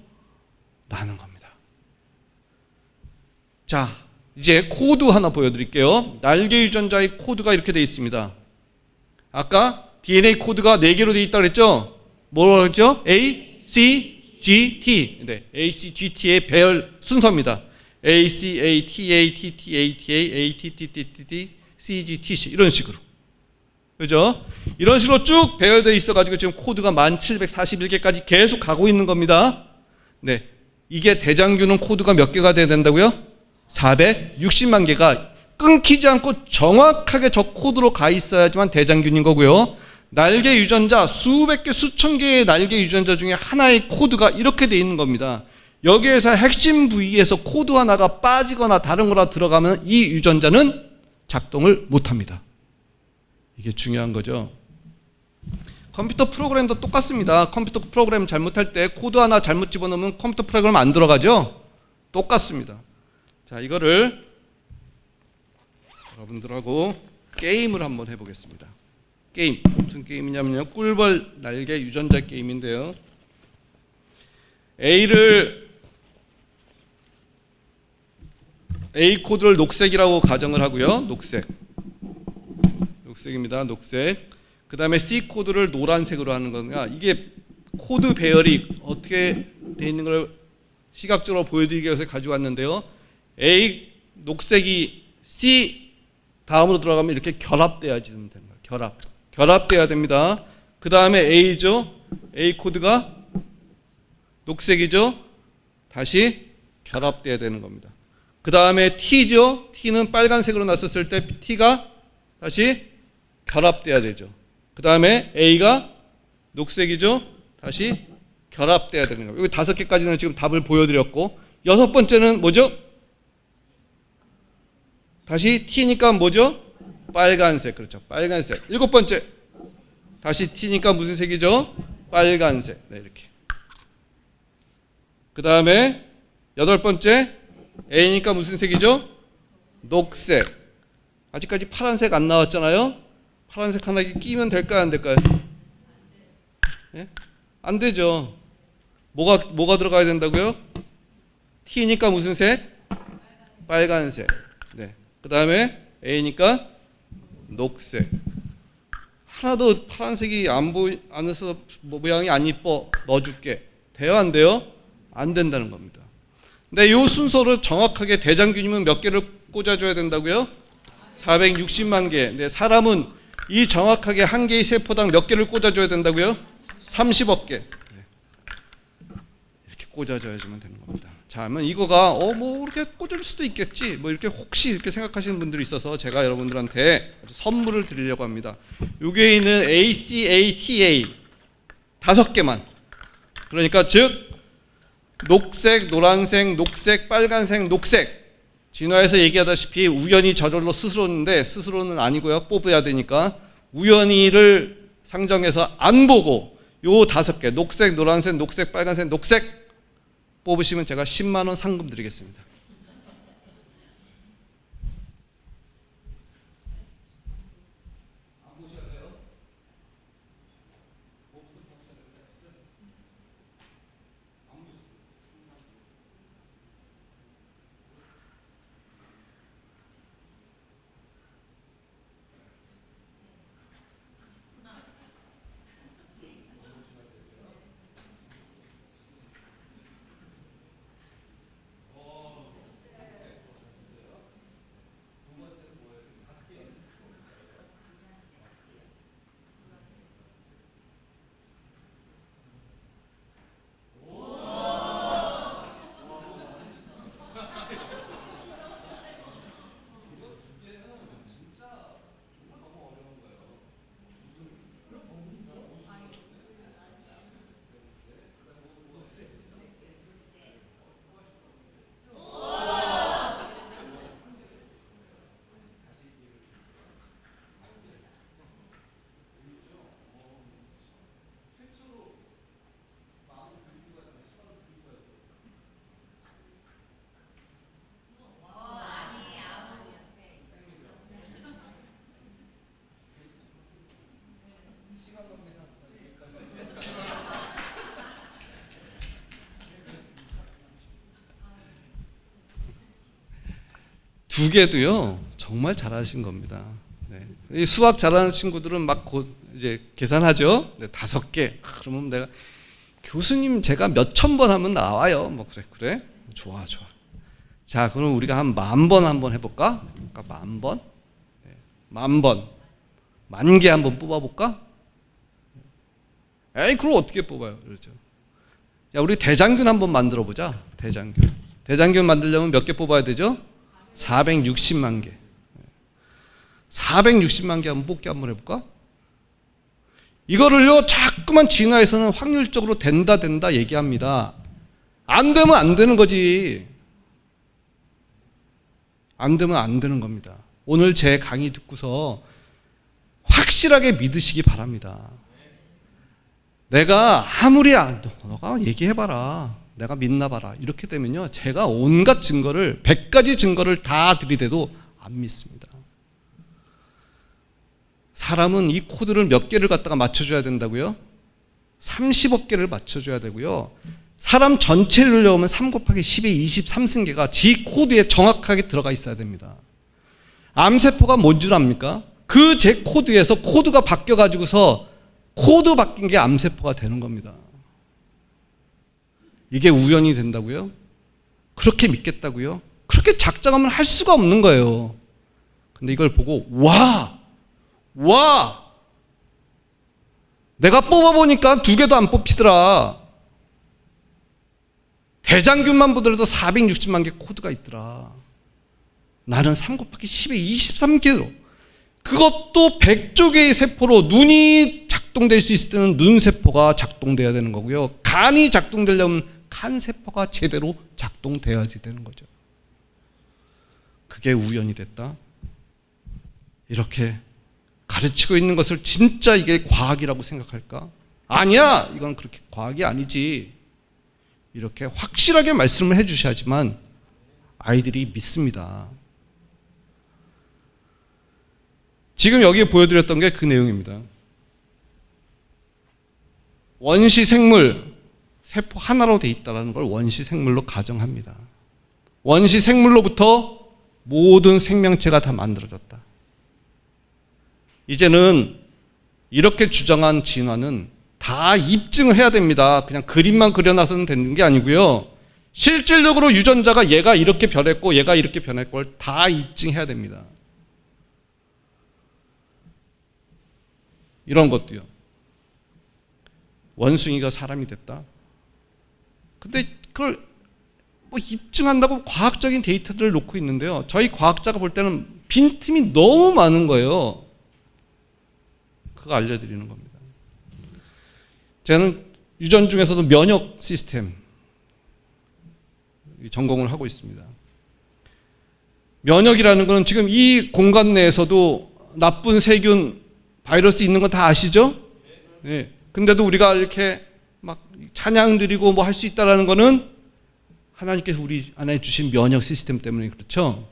나는 겁니다. 자, 이제 코드 하나 보여드릴게요. 날개 유전자의 코드가 이렇게 되어 있습니다. 아까 DNA 코드가 4개로 되어 있다고 그랬죠? 뭐라고 했죠? A, C, G, T. 네, A, C, G, T의 배열 순서입니다. A, C, A, T, A, T, T, A, T, A, A, T, T, T, T, T, C, G, T, C 이런 식으로. 그죠? 이런 식으로 쭉 배열되어 있어가지고 지금 코드가 1741개까지 계속 가고 있는 겁니다. 네, 이게 대장균은 코드가 몇 개가 돼야 된다고요? 460만 개가 끊기지 않고 정확하게 저 코드로 가 있어야지만 대장균인 거고요. 날개 유전자 수백 개, 수천 개의 날개 유전자 중에 하나의 코드가 이렇게 돼 있는 겁니다. 여기에서 핵심 부위에서 코드 하나가 빠지거나 다른 거라 들어가면 이 유전자는 작동을 못 합니다. 이게 중요한 거죠. 컴퓨터 프로그램도 똑같습니다. 컴퓨터 프로그램 잘못할 때 코드 하나 잘못 집어넣으면 컴퓨터 프로그램 안 들어가죠? 똑같습니다. 자, 이거를 여러분들하고 게임을 한번 해보겠습니다. 게임, 무슨 게임이냐면요, 꿀벌 날개 유전자 게임인데요. A 코드를 녹색이라고 가정을 하고요. 녹색입니다. 녹색. 그 다음에 C 코드를 노란색으로 하는 거냐. 이게 코드 배열이 어떻게 돼 있는 걸 시각적으로 보여드리기 위해서 가지고 왔는데요. A 녹색이 C 다음으로 들어가면 이렇게 결합돼야 되는 거예요. 결합돼야 됩니다. 그 다음에 A죠. A 코드가 녹색이죠. 다시 결합돼야 되는 겁니다. 그 다음에 T죠. T는 빨간색으로 났었을 때 T가 다시 결합돼야 되죠. 그 다음에 A가 녹색이죠. 다시 결합돼야 되는 겁니다. 여기 5개까지는 지금 답을 보여드렸고, 6번째는 뭐죠? 다시 T니까 뭐죠? 빨간색. 그렇죠. 빨간색. 7번째. 다시 T니까 무슨 색이죠? 빨간색. 네, 이렇게. 그 다음에 8번째. A니까 무슨 색이죠? 녹색. 아직까지 파란색 안 나왔잖아요. 파란색 하나 끼면 될까요? 안 될까요? 예? 안 되죠. 뭐가 들어가야 된다고요? T니까 무슨 색? 빨간색. 네. 그 다음에 A니까 녹색. 하나도 파란색이 안 해서 모양이 안 이뻐. 넣어줄게. 돼요? 안 돼요? 안 된다는 겁니다. 근데 이 순서를 정확하게 대장균이면 몇 개를 꽂아줘야 된다고요? 460만 개. 근데 사람은 이 정확하게 한 개의 세포당 몇 개를 꽂아줘야 된다고요? 30억 개. 이렇게 꽂아줘야지만 되는 겁니다. 자, 그러면 이거가 뭐 이렇게 꽂을 수도 있겠지. 뭐 이렇게 혹시 이렇게 생각하시는 분들이 있어서 제가 여러분들한테 선물을 드리려고 합니다. 여기에 있는 ACATA 5개만. 그러니까 즉 녹색, 노란색, 녹색, 빨간색, 녹색. 진화에서 얘기하다시피 우연히 저절로 스스로인데 스스로는 아니고요. 뽑아야 되니까 우연히를 상정해서 안 보고 요 5개 녹색, 노란색, 녹색, 빨간색, 녹색 뽑으시면 제가 10만 원 상금 드리겠습니다. 두 개도요 정말 잘하신 겁니다. 네. 이 수학 잘하는 친구들은 막 이제 계산하죠. 네, 5개. 그러면 내가 교수님 제가 몇천 번 하면 나와요. 뭐 그래. 좋아. 자, 그럼 우리가 한 10,000번 한번 해볼까? 그러니까 10,000번, 네. 10,000번, 10,000개 한번 뽑아볼까? 에이, 그럼 어떻게 뽑아요? 그렇죠. 야, 우리 대장균 한번 만들어 보자. 대장균 만들려면 몇 개 뽑아야 되죠? 460만 개. 460만 개 한번 뽑기 한번 해볼까? 이거를요, 자꾸만 진화에서는 확률적으로 된다 얘기합니다. 안 되면 안 되는 거지. 안 되면 안 되는 겁니다. 오늘 제 강의 듣고서 확실하게 믿으시기 바랍니다. 내가 아무리 너가 얘기해봐라, 내가 믿나 봐라, 이렇게 되면요, 제가 온갖 증거를 100가지 증거를 다 들이대도 안 믿습니다. 사람은 이 코드를 몇 개를 갖다가 맞춰줘야 된다고요? 30억 개를 맞춰줘야 되고요. 사람 전체를 넣으면 3 곱하기 10의 23승계가 지 코드에 정확하게 들어가 있어야 됩니다. 암세포가 뭔 줄 압니까? 그 제 코드에서 코드가 바뀌어가지고서 코드 바뀐 게 암세포가 되는 겁니다. 이게 우연이 된다고요? 그렇게 믿겠다고요? 그렇게 작정하면 할 수가 없는 거예요. 근데 이걸 보고 와! 내가 뽑아보니까 2개도 안 뽑히더라. 대장균만 보더라도 460만 개 코드가 있더라. 나는 3 곱하기 10의 23개로, 그것도 100조 개의 세포로 눈이 작동될 수 있을 때는 눈세포가 작동돼야 되는 거고요. 간이 작동되려면 간세포가 제대로 작동돼야지 되는 거죠. 그게 우연이 됐다? 이렇게 가르치고 있는 것을 진짜 이게 과학이라고 생각할까? 아니야! 이건 그렇게 과학이 아니지. 이렇게 확실하게 말씀을 해주셔야지만 아이들이 믿습니다. 지금 여기에 보여드렸던 게 그 내용입니다. 원시 생물, 세포 하나로 돼 있다는 걸 원시 생물로 가정합니다. 원시 생물로부터 모든 생명체가 다 만들어졌다. 이제는 이렇게 주장한 진화는 다 입증을 해야 됩니다. 그냥 그림만 그려놔서는 되는 게 아니고요. 실질적으로 유전자가 얘가 이렇게 변했고 얘가 이렇게 변했고 다 입증해야 됩니다. 이런 것도요. 원숭이가 사람이 됐다. 근데 그걸 뭐 입증한다고 과학적인 데이터들을 놓고 있는데요. 저희 과학자가 볼 때는 빈틈이 너무 많은 거예요. 그거 알려드리는 겁니다. 저는 유전 중에서도 면역 시스템 전공을 하고 있습니다. 면역이라는 것은 지금 이 공간 내에서도 나쁜 세균, 바이러스 있는 거 다 아시죠? 네. 근데도 우리가 이렇게 막 찬양 드리고 뭐 할 수 있다라는 거는 하나님께서 우리 안에 주신 면역 시스템 때문에 그렇죠.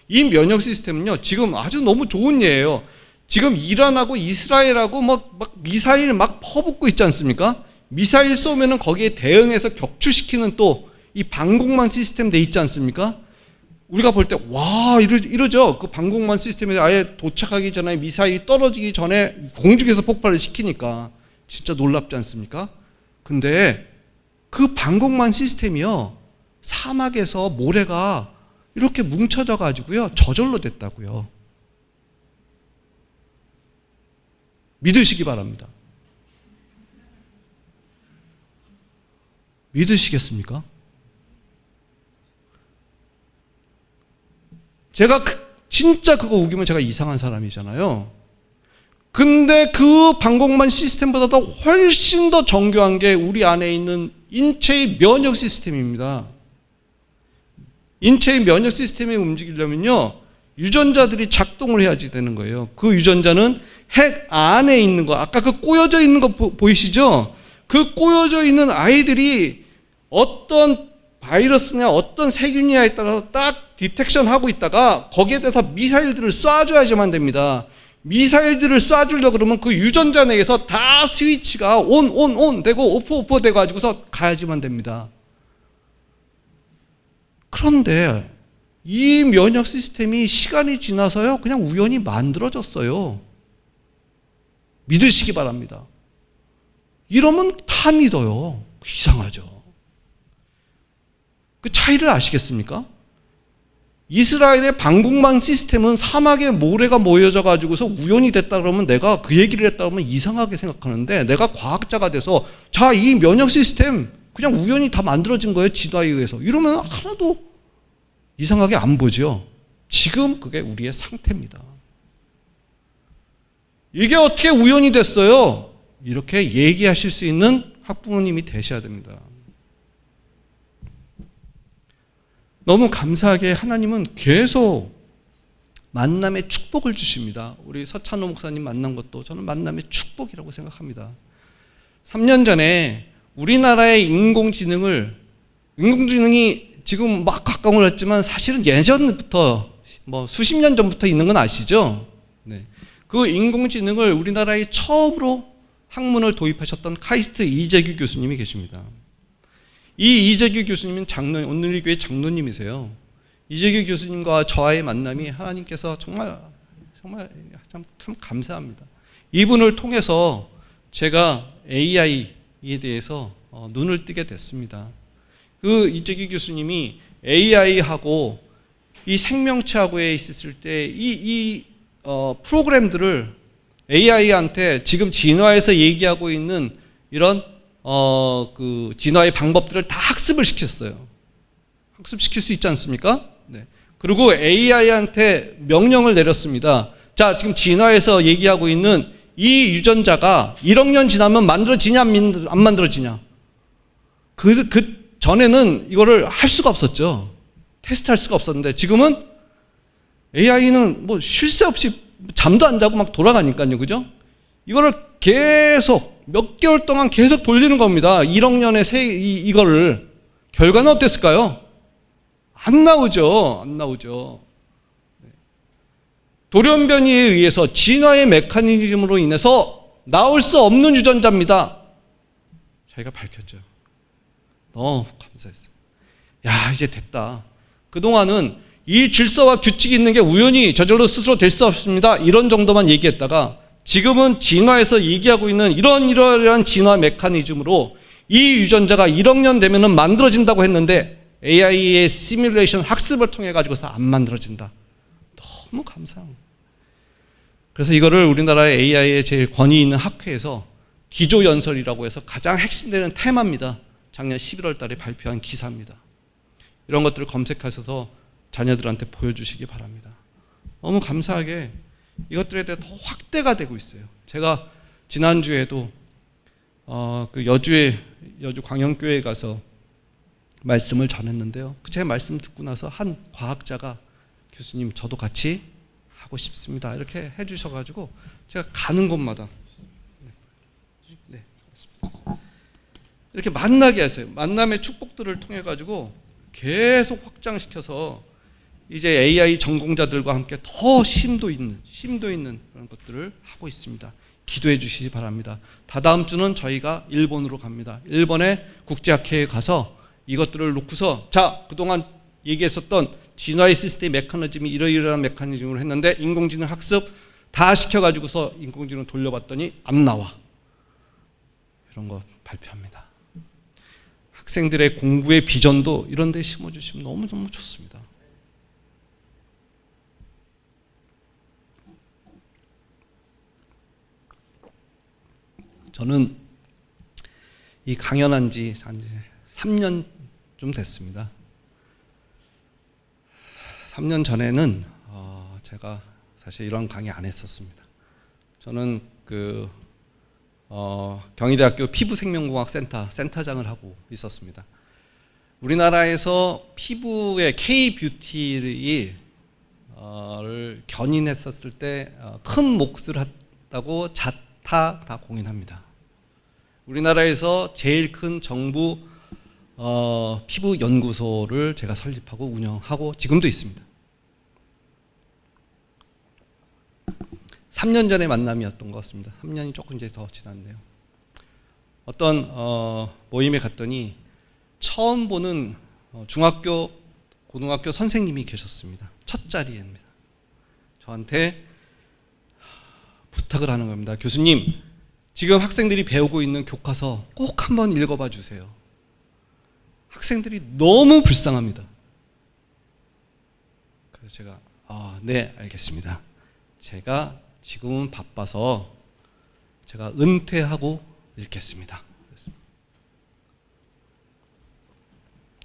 이 면역 시스템은요, 지금 아주 너무 좋은 예예요. 지금 이란하고 이스라엘하고 막 미사일 막 퍼붓고 있지 않습니까? 미사일 쏘면은 거기에 대응해서 격추시키는 또 이 방공망 시스템 돼 있지 않습니까? 우리가 볼 때 와 이러죠. 그 방공망 시스템에 아예 도착하기 전에 미사일이 떨어지기 전에 공중에서 폭발을 시키니까 진짜 놀랍지 않습니까? 근데 그 방공망 시스템이요, 사막에서 모래가 이렇게 뭉쳐져 가지고요 저절로 됐다고요. 믿으시기 바랍니다. 믿으시겠습니까? 제가 진짜 그거 우기면 제가 이상한 사람이잖아요. 근데 그 방공망 시스템보다도 훨씬 더 정교한 게 우리 안에 있는 인체의 면역 시스템입니다. 인체의 면역 시스템이 움직이려면요, 유전자들이 작동을 해야지 되는 거예요. 그 유전자는 핵 안에 있는 거, 아까 그 꼬여져 있는 거 보이시죠? 그 꼬여져 있는 아이들이 어떤 바이러스냐 어떤 세균이냐에 따라서 딱 디텍션 하고 있다가 거기에 대해서 미사일들을 쏴줘야지만 됩니다. 미사일들을 쏴주려고 그러면 그 유전자 내에서 다 스위치가 온 되고 오프 돼 가지고서 가야지만 됩니다. 그런데 이 면역 시스템이 시간이 지나서요 그냥 우연히 만들어졌어요. 믿으시기 바랍니다. 이러면 다 믿어요. 이상하죠. 그 차이를 아시겠습니까? 이스라엘의 방공망 시스템은 사막에 모래가 모여져 가지고서 우연히 됐다 그러면 내가 그 얘기를 했다 그러면 이상하게 생각하는데, 내가 과학자가 돼서 자, 이 면역 시스템 그냥 우연히 다 만들어진 거예요, 진화에 의해서, 이러면 하나도 이상하게 안 보죠. 지금 그게 우리의 상태입니다. 이게 어떻게 우연이 됐어요? 이렇게 얘기하실 수 있는 학부모님이 되셔야 됩니다. 너무 감사하게 하나님은 계속 만남의 축복을 주십니다. 우리 서찬호 목사님 만난 것도 저는 만남의 축복이라고 생각합니다. 3년 전에 우리나라의 인공지능이 지금 막 가까운 했지만 사실은 예전부터 수십 년 전부터 있는 건 아시죠? 네. 그 인공지능을 우리나라에 처음으로 학문을 도입하셨던 카이스트 이재규 교수님이 계십니다. 이 이재규 교수님은 오늘의 교회 장로님이세요. 이재규 교수님과 저와의 만남이 하나님께서 정말 참 감사합니다. 이분을 통해서 제가 AI에 대해서 눈을 뜨게 됐습니다. 그 이재규 교수님이 AI하고 이 생명체하고에 있었을 때 이 프로그램들을 AI한테 지금 진화에서 얘기하고 있는 이런 그 진화의 방법들을 다 학습을 시켰어요. 학습시킬 수 있지 않습니까? 네. 그리고 AI한테 명령을 내렸습니다. 자, 지금 진화에서 얘기하고 있는 이 유전자가 1억 년 지나면 만들어지냐 안 만들어지냐. 그 전에는 이거를 할 수가 없었죠. 테스트할 수가 없었는데 지금은 AI는 쉴 새 없이 잠도 안 자고 막 돌아가니까요. 그죠? 이거를 계속 몇 개월 동안 계속 돌리는 겁니다. 1억 년의 이거를. 결과는 어땠을까요? 안 나오죠. 돌연변이에 의해서 진화의 메커니즘으로 인해서 나올 수 없는 유전자입니다. 저희가 밝혔죠. 너무 감사했어요. 야, 이제 됐다. 그동안은 이 질서와 규칙이 있는 게 우연히 저절로 스스로 될 수 없습니다. 이런 정도만 얘기했다가 지금은 진화에서 얘기하고 있는 이러한 진화 메커니즘으로 이 유전자가 1억 년 되면은 만들어진다고 했는데 AI의 시뮬레이션 학습을 통해 가지고서 안 만들어진다. 너무 감사합니다. 그래서 이거를 우리나라의 AI의 제일 권위 있는 학회에서 기조연설이라고 해서 가장 핵심되는 테마입니다. 작년 11월 달에 발표한 기사입니다. 이런 것들을 검색하셔서 자녀들한테 보여주시기 바랍니다. 너무 감사하게 이것들에 대해 더 확대가 되고 있어요. 제가 지난주에도 그 여주 광영교회에 가서 말씀을 전했는데요. 제 말씀 듣고 나서 한 과학자가 교수님 저도 같이 하고 싶습니다. 이렇게 해주셔가지고 제가 가는 곳마다 이렇게 만나게 하세요. 만남의 축복들을 통해 가지고 계속 확장시켜서 이제 AI 전공자들과 함께 더 심도 있는 그런 것들을 하고 있습니다. 기도해 주시기 바랍니다. 다다음 주는 저희가 일본으로 갑니다. 일본의 국제학회에 가서 이것들을 놓고서 자, 그동안 얘기했었던 진화의 시스템 메커니즘이 이러이러한 메커니즘으로 했는데 인공지능 학습 다 시켜가지고서 인공지능 돌려봤더니 안 나와. 이런 거 발표합니다. 학생들의 공부의 비전도 이런 데 심어주시면 너무너무 좋습니다. 저는 이 강연한 지 3년 좀 됐습니다. 3년 전에는 제가 사실 이런 강의 안 했었습니다. 저는 경희대학교 피부생명공학 센터장을 하고 있었습니다. 우리나라에서 피부의 K-뷰티를 견인했었을 때 큰 몫을 했다고 다 공인합니다. 우리나라에서 제일 큰 정부 피부 연구소를 제가 설립하고 운영하고 지금도 있습니다. 3년 전의 만남이었던 것 같습니다. 3년이 조금 이제 더 지났네요. 어떤 모임에 갔더니 처음 보는 중학교 고등학교 선생님이 계셨습니다. 첫 자리입니다. 저한테 부탁을 하는 겁니다. 교수님, 지금 학생들이 배우고 있는 교과서 꼭 한번 읽어봐 주세요. 학생들이 너무 불쌍합니다. 그래서 제가 네, 알겠습니다. 제가 지금은 바빠서 제가 은퇴하고 읽겠습니다.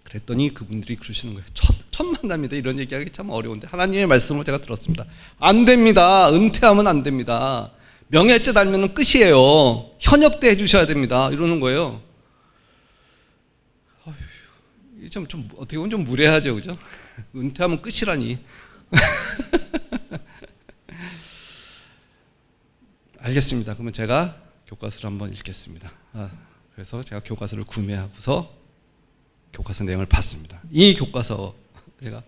그랬더니 그분들이 그러시는 거예요. 첫 만남인데 이런 얘기하기 참 어려운데 하나님의 말씀을 제가 들었습니다. 안 됩니다. 은퇴하면 안 됩니다. 명예죄 달면 끝이에요. 현역대 해주셔야 됩니다. 이러는 거예요. 좀 어떻게 보면 좀 무례하죠, 그죠? 은퇴하면 끝이라니. 알겠습니다. 그러면 제가 교과서를 한번 읽겠습니다. 그래서 제가 교과서를 구매하고서 교과서 내용을 봤습니다. 이 교과서 제가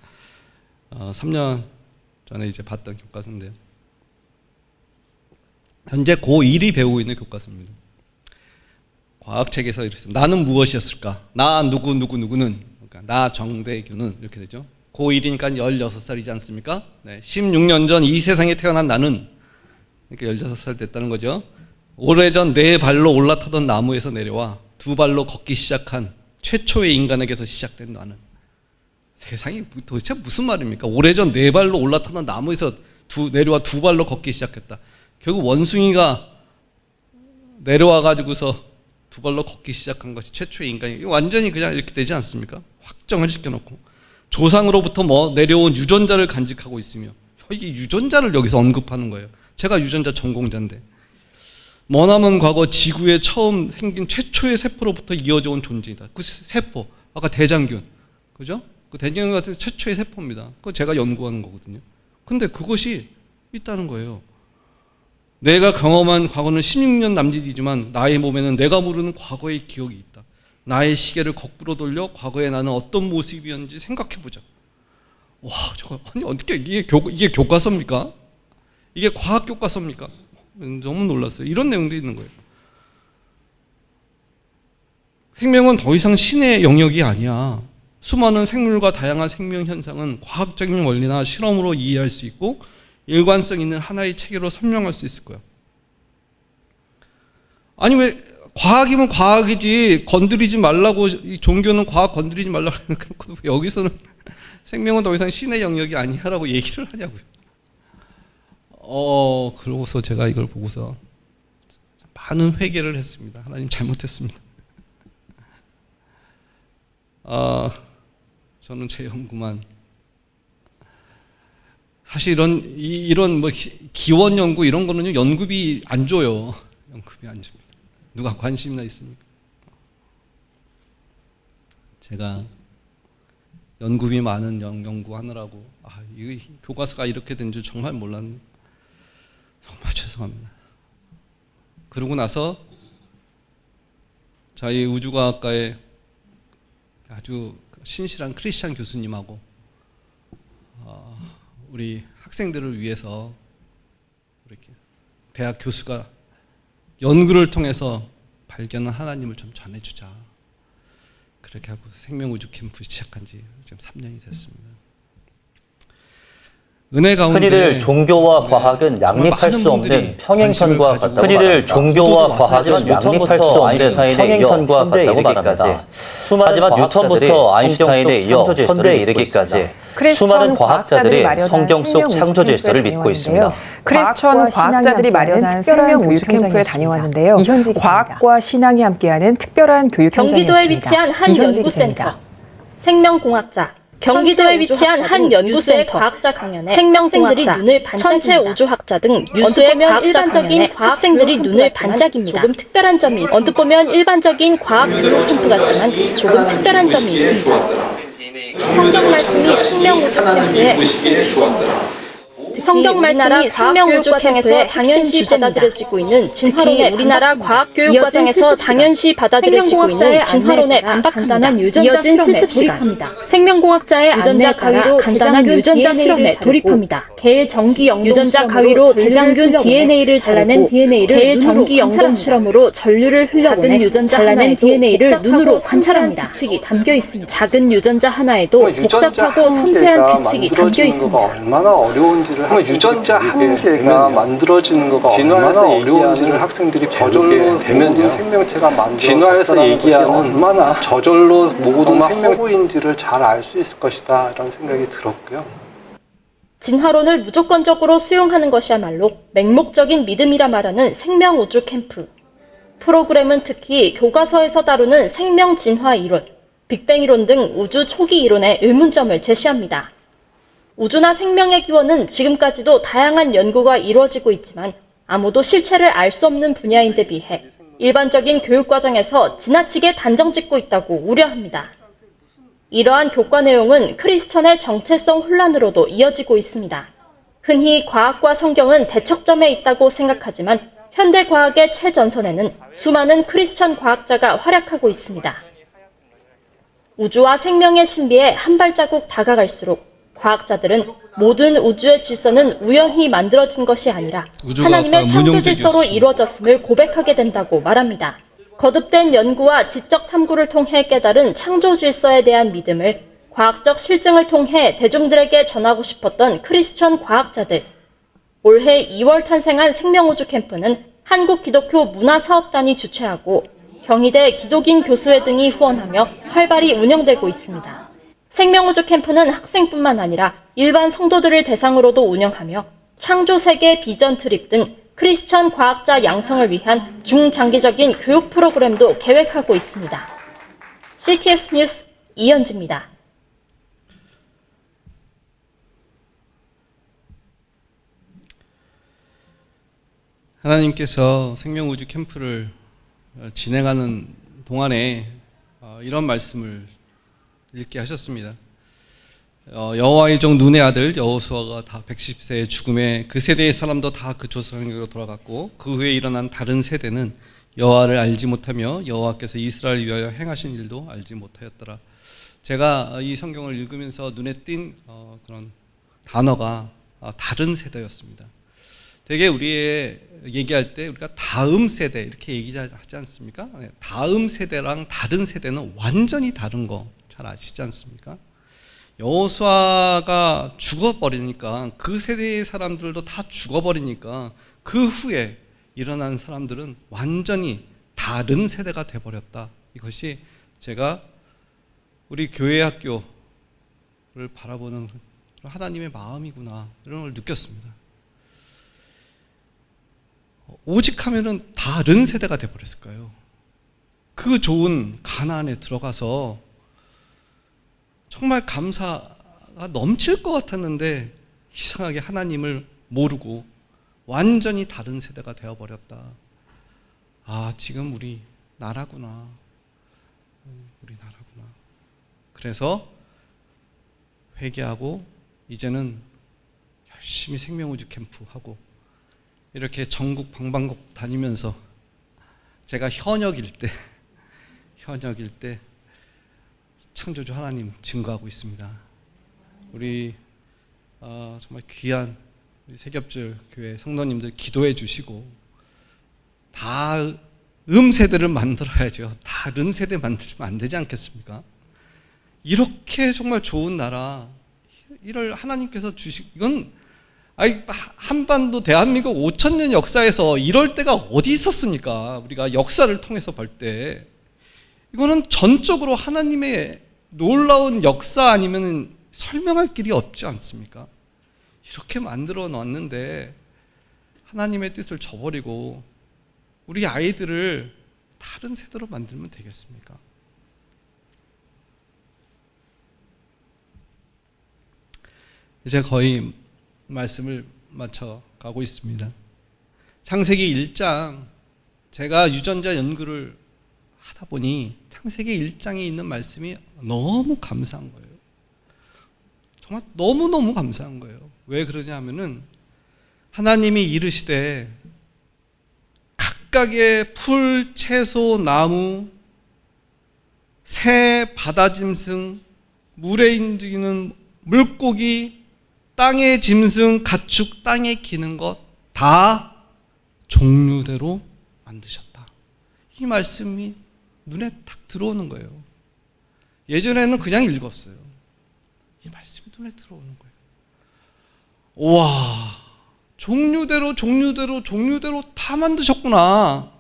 3년 전에 이제 봤던 교과서인데요. 현재 고1이 배우고 있는 교과서입니다. 과학책에서 이랬습니다. 나는 무엇이었을까? 나 누구는 그러니까 나 정대규는 이렇게 되죠. 고1이니까 16살이지 않습니까? 네, 16년 전 이 세상에 태어난 나는 그러니까 16살 됐다는 거죠. 오래전 네 발로 올라타던 나무에서 내려와 두 발로 걷기 시작한 최초의 인간에게서 시작된 나는. 세상이 도대체 무슨 말입니까? 오래전 네 발로 올라타던 나무에서 내려와 두 발로 걷기 시작했다. 결국 원숭이가 내려와 가지고서 두 발로 걷기 시작한 것이 최초의 인간이 완전히 그냥 이렇게 되지 않습니까? 확정을 시켜놓고 조상으로부터 내려온 유전자를 간직하고 있으며 이게 유전자를 여기서 언급하는 거예요. 제가 유전자 전공자인데 머나먼 과거 지구에 처음 생긴 최초의 세포로부터 이어져 온 존재이다. 그 세포 아까 대장균 그죠? 그 대장균 같은 최초의 세포입니다. 그거 제가 연구하는 거거든요. 근데 그것이 있다는 거예요. 내가 경험한 과거는 16년 남짓이지만 나의 몸에는 내가 모르는 과거의 기억이 있다. 나의 시계를 거꾸로 돌려 과거에 나는 어떤 모습이었는지 생각해보자. 와, 저거 아니 어떻게 이게 교과서입니까? 이게 과학 교과서입니까? 너무 놀랐어요. 이런 내용도 있는 거예요. 생명은 더 이상 신의 영역이 아니야. 수많은 생물과 다양한 생명 현상은 과학적인 원리나 실험으로 이해할 수 있고 일관성 있는 하나의 체계로 설명할 수 있을 거야. 아니 왜 과학이면 과학이지 건드리지 말라고 이 종교는 과학 건드리지 말라고 그러니까 여기서는 생명은 더 이상 신의 영역이 아니야라고 얘기를 하냐고요. 그러고서 제가 이걸 보고서 많은 회개를 했습니다. 하나님 잘못했습니다. 저는 제 연구만 사실 이런 뭐 기원 연구 이런 거는요 연구비 안 줘요. 연구비 안 줍니다. 누가 관심이나 있습니까? 제가 연구비 많은 연구하느라고 이 교과서가 이렇게 된 줄 정말 몰랐네. 정말 죄송합니다. 그러고 나서 저희 우주과학과의 아주 신실한 크리스찬 교수님하고 우리 학생들을 위해서 이렇게 대학 교수가 연구를 통해서 발견한 하나님을 좀 전해주자. 그렇게 하고 생명우주 캠프 시작한 지 지금 3년이 됐습니다. 은혜 가운데 흔히들 종교와 과학은 양립할 수 없는 평행선과 같다고 흔히들 종교와 과학은 양립할 수 없는 평행선과 같다고 말합니다. 하지만 뉴턴부터 아인슈타인에 이어 현대에 이르기까지 수많은 과학자들이 성경 속 창조 질서를 믿고 있습니다. 크리스천 과학자들이 마련한 생명 우주 캠프에 다녀왔는데요. 과학과 신앙이 함께하는 특별한 교육 현장이었습니다. 경기도에 위치한 한 연구센터, 생명공학자. 경기도에 위치한 한 연구센터, 과학자 강연에 생명공학자, 천체 우주학자 등 유수의 일반적인 학생들이 눈을 반짝입니다. 조금 특별한 점이 있습니다. 언뜻 보면 일반적인 과학 교육 캠프 같지만 조금 특별한 점이 있습니다. 성경 말씀이 생명우주 캠프에 성경 말씀이 생명우주 과정에서 당연시 받아들여지고 있는 진화론에 우리나라 과학교육 과정에서 당연시 받아들여지고 있는 진화론에 반박한다. 이어진 실습 시간. 생명공학자의 유전자 가위로 간단한 유전자 실험에 돌입합니다. 겔 전기 영동 유전자 가위로 대장균 DNA를 잘라낸 DNA를 겔 전기 영동 실험으로 전류를 흘려보내 유전자 잘라낸 DNA를 눈으로 관찰합니다. 규칙이 담겨 있습니다. 작은 유전자 하나에도 복잡하고 섬세한 규칙이 담겨 있습니다. 얼마나 어려운지를 유전자 한 개가 만들어지는 거가 얼마나 어려운지를 학생들이 저절로 모든 생명체가 만들어졌다는 진화에서 얘기하는 얼마나 저절로 모든 생명체인지를 잘 알 수 있을 것이다 이런 생각이 들었고요. 진화론을 무조건적으로 수용하는 것이야말로 맹목적인 믿음이라 말하는 생명우주 캠프. 프로그램은 특히 교과서에서 다루는 생명 진화 이론, 빅뱅 이론 등 우주 초기 이론에 의문점을 제시합니다. 우주나 생명의 기원은 지금까지도 다양한 연구가 이루어지고 있지만 아무도 실체를 알 수 없는 분야인 데 비해 일반적인 교육 과정에서 지나치게 단정짓고 있다고 우려합니다. 이러한 교과 내용은 크리스천의 정체성 혼란으로도 이어지고 있습니다. 흔히 과학과 성경은 대척점에 있다고 생각하지만 현대 과학의 최전선에는 수많은 크리스천 과학자가 활약하고 있습니다. 우주와 생명의 신비에 한 발자국 다가갈수록 과학자들은 모든 우주의 질서는 우연히 만들어진 것이 아니라 하나님의 창조 질서로 이루어졌음을 고백하게 된다고 말합니다. 거듭된 연구와 지적 탐구를 통해 깨달은 창조 질서에 대한 믿음을 과학적 실증을 통해 대중들에게 전하고 싶었던 크리스천 과학자들. 올해 2월 탄생한 생명우주 캠프는 한국기독교 문화사업단이 주최하고 경희대 기독인 교수회 등이 후원하며 활발히 운영되고 있습니다. 생명우주 캠프는 학생뿐만 아니라 일반 성도들을 대상으로도 운영하며 창조세계 비전 트립 등 크리스천 과학자 양성을 위한 중장기적인 교육 프로그램도 계획하고 있습니다. CTS 뉴스 이현지입니다. 하나님께서 생명우주 캠프를 진행하는 동안에 이런 말씀을 읽게 하셨습니다. 여호와의 종 눈의 아들 여호수아가 다 110세의 죽음에 그 세대의 사람도 다 그 조상에게로 돌아갔고 그 후에 일어난 다른 세대는 여호와를 알지 못하며 여호와께서 이스라엘을 위하여 행하신 일도 알지 못하였더라. 제가 이 성경을 읽으면서 눈에 띈 그런 단어가 다른 세대였습니다. 되게 우리의 얘기할 때 우리가 다음 세대 이렇게 얘기하지 않습니까? 다음 세대랑 다른 세대는 완전히 다른 거 잘 아시지 않습니까? 여호수아가 죽어버리니까 그 세대의 사람들도 다 죽어버리니까 그 후에 일어난 사람들은 완전히 다른 세대가 돼버렸다. 이것이 제가 우리 교회 학교를 바라보는 하나님의 마음이구나 이런 걸 느꼈습니다. 오직 하면은 다른 세대가 돼버렸을까요? 그 좋은 가나안에 들어가서 정말 감사가 넘칠 것 같았는데 이상하게 하나님을 모르고 완전히 다른 세대가 되어버렸다. 아, 지금 우리 나라구나. 우리 나라구나. 그래서 회개하고 이제는 열심히 생명우주 캠프하고 이렇게 전국 방방곡 다니면서 제가 현역일 때 창조주 하나님 증거하고 있습니다. 우리 정말 귀한 우리 세겹절 교회 성도님들 기도해 주시고 다음 세대를 만들어야죠. 다른 세대 만들면 안 되지 않겠습니까? 이렇게 정말 좋은 나라 이를 하나님께서 이건 한반도 대한민국 5,000년 역사에서 이럴 때가 어디 있었습니까? 우리가 역사를 통해서 볼 때 이거는 전적으로 하나님의 놀라운 역사 아니면 설명할 길이 없지 않습니까? 이렇게 만들어 놨는데 하나님의 뜻을 저버리고 우리 아이들을 다른 세대로 만들면 되겠습니까? 이제 거의 말씀을 마쳐 가고 있습니다. 창세기 1장 제가 유전자 연구를 하다 보니 창세기 1장에 있는 말씀이 너무 감사한 거예요. 정말 너무너무 감사한 거예요. 왜 그러냐 하면은 하나님이 이르시되 각각의 풀, 채소, 나무, 새, 바다 짐승, 물에 움직이는 물고기, 땅의 짐승, 가축, 땅에 기는 것 다 종류대로 만드셨다. 이 말씀이 눈에 딱 들어오는 거예요. 예전에는 그냥 읽었어요. 이 말씀이 눈에 들어오는 거예요. 와, 종류대로 다 만드셨구나.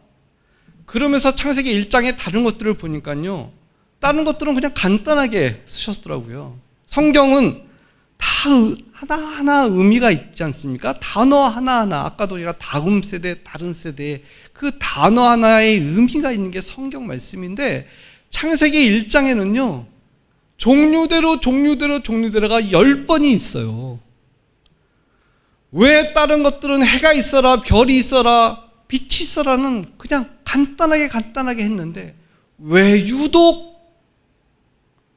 그러면서 창세기 1장의 다른 것들을 보니까요, 다른 것들은 그냥 간단하게 쓰셨더라고요. 성경은 다 하나하나 의미가 있지 않습니까? 단어 하나하나, 아까도 제가 다음 세대, 다른 세대에 그 단어 하나의 의미가 있는 게 성경 말씀인데, 창세기 1장에는요 종류대로가 10번이 있어요. 왜 다른 것들은 해가 있어라, 별이 있어라, 빛이 있어라는 그냥 간단하게 했는데, 왜 유독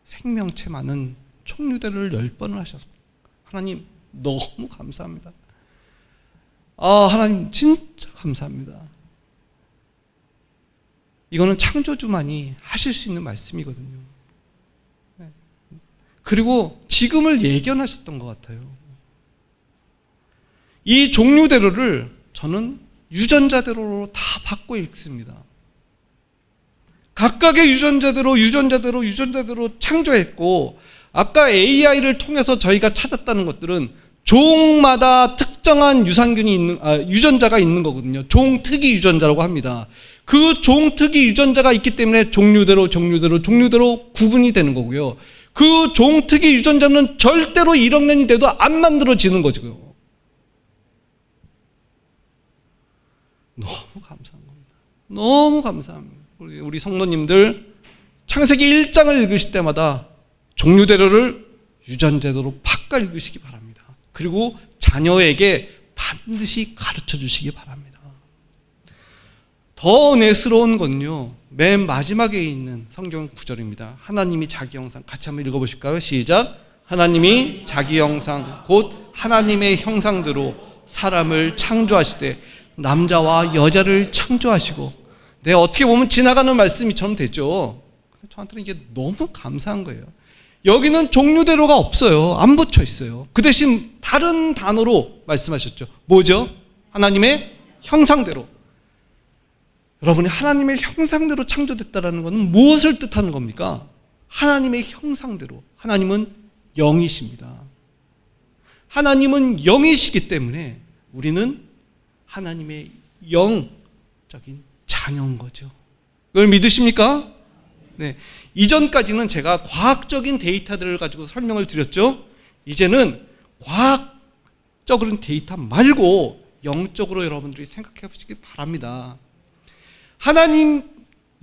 생명체 많은 종류대로를 10번을 하셨습니까? 하나님 너무 감사합니다. 하나님 진짜 감사합니다. 이거는 창조주만이 하실 수 있는 말씀이거든요. 그리고 지금을 예견하셨던 것 같아요. 이 종류대로를 저는 유전자대로로 다 바꿔 읽습니다. 각각의 유전자대로 창조했고, 아까 AI를 통해서 저희가 찾았다는 것들은 종마다 특정한 유전자가 있는 거거든요. 종특이 유전자라고 합니다. 그 종특이 유전자가 있기 때문에 종류대로 구분이 되는 거고요. 그 종특이 유전자는 절대로 1억 년이 돼도 안 만들어지는 거죠. 너무 감사한 겁니다. 너무 감사합니다. 우리 성도님들 창세기 1장을 읽으실 때마다 종류대로를 유전자대로 바꿔 읽으시기 바랍니다. 그리고 자녀에게 반드시 가르쳐 주시기 바랍니다. 더 은혜스러운 건요, 맨 마지막에 있는 성경 구절입니다. 하나님이 자기 형상, 같이 한번 읽어보실까요? 시작. 하나님이 자기 형상 곧 하나님의 형상대로 사람을 창조하시되 남자와 여자를 창조하시고. 네, 어떻게 보면 지나가는 말씀이처럼 되죠. 저한테는 이게 너무 감사한 거예요. 여기는 종류대로가 없어요. 안 붙여 있어요. 그 대신 다른 단어로 말씀하셨죠. 뭐죠? 하나님의 형상대로. 여러분이 하나님의 형상대로 창조됐다는 것은 무엇을 뜻하는 겁니까? 하나님의 형상대로. 하나님은 영이십니다. 하나님은 영이시기 때문에 우리는 하나님의 영적인 자녀인 거죠. 그걸 믿으십니까? 네. 이전까지는 제가 과학적인 데이터들을 가지고 설명을 드렸죠. 이제는 과학적인 데이터 말고 영적으로 여러분들이 생각해 보시기 바랍니다. 하나님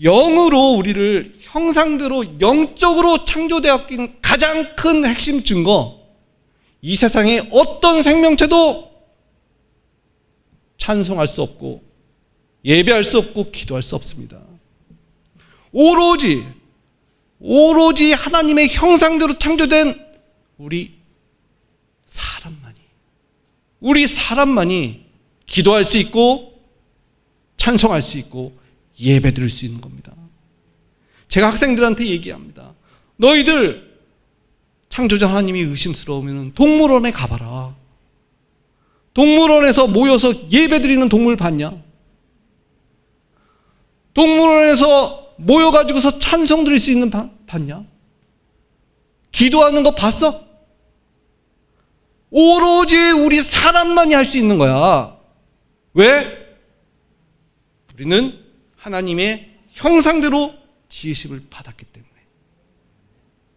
영으로 우리를 형상대로 영적으로 창조되었긴 가장 큰 핵심 증거, 이 세상에 어떤 생명체도 찬송할 수 없고 예배할 수 없고 기도할 수 없습니다. 오로지 하나님의 형상대로 창조된 우리 사람만이 기도할 수 있고 찬송할 수 있고 예배드릴 수 있는 겁니다. 제가 학생들한테 얘기합니다. 너희들 창조자 하나님이 의심스러우면 동물원에 가봐라. 동물원에서 모여서 예배드리는 동물 봤냐? 동물원에서 모여가지고서 찬송 드릴 수 있는 봤냐? 기도하는 거 봤어? 오로지 우리 사람만이 할 수 있는 거야. 왜? 우리는 하나님의 형상대로 지으심을 받았기 때문에.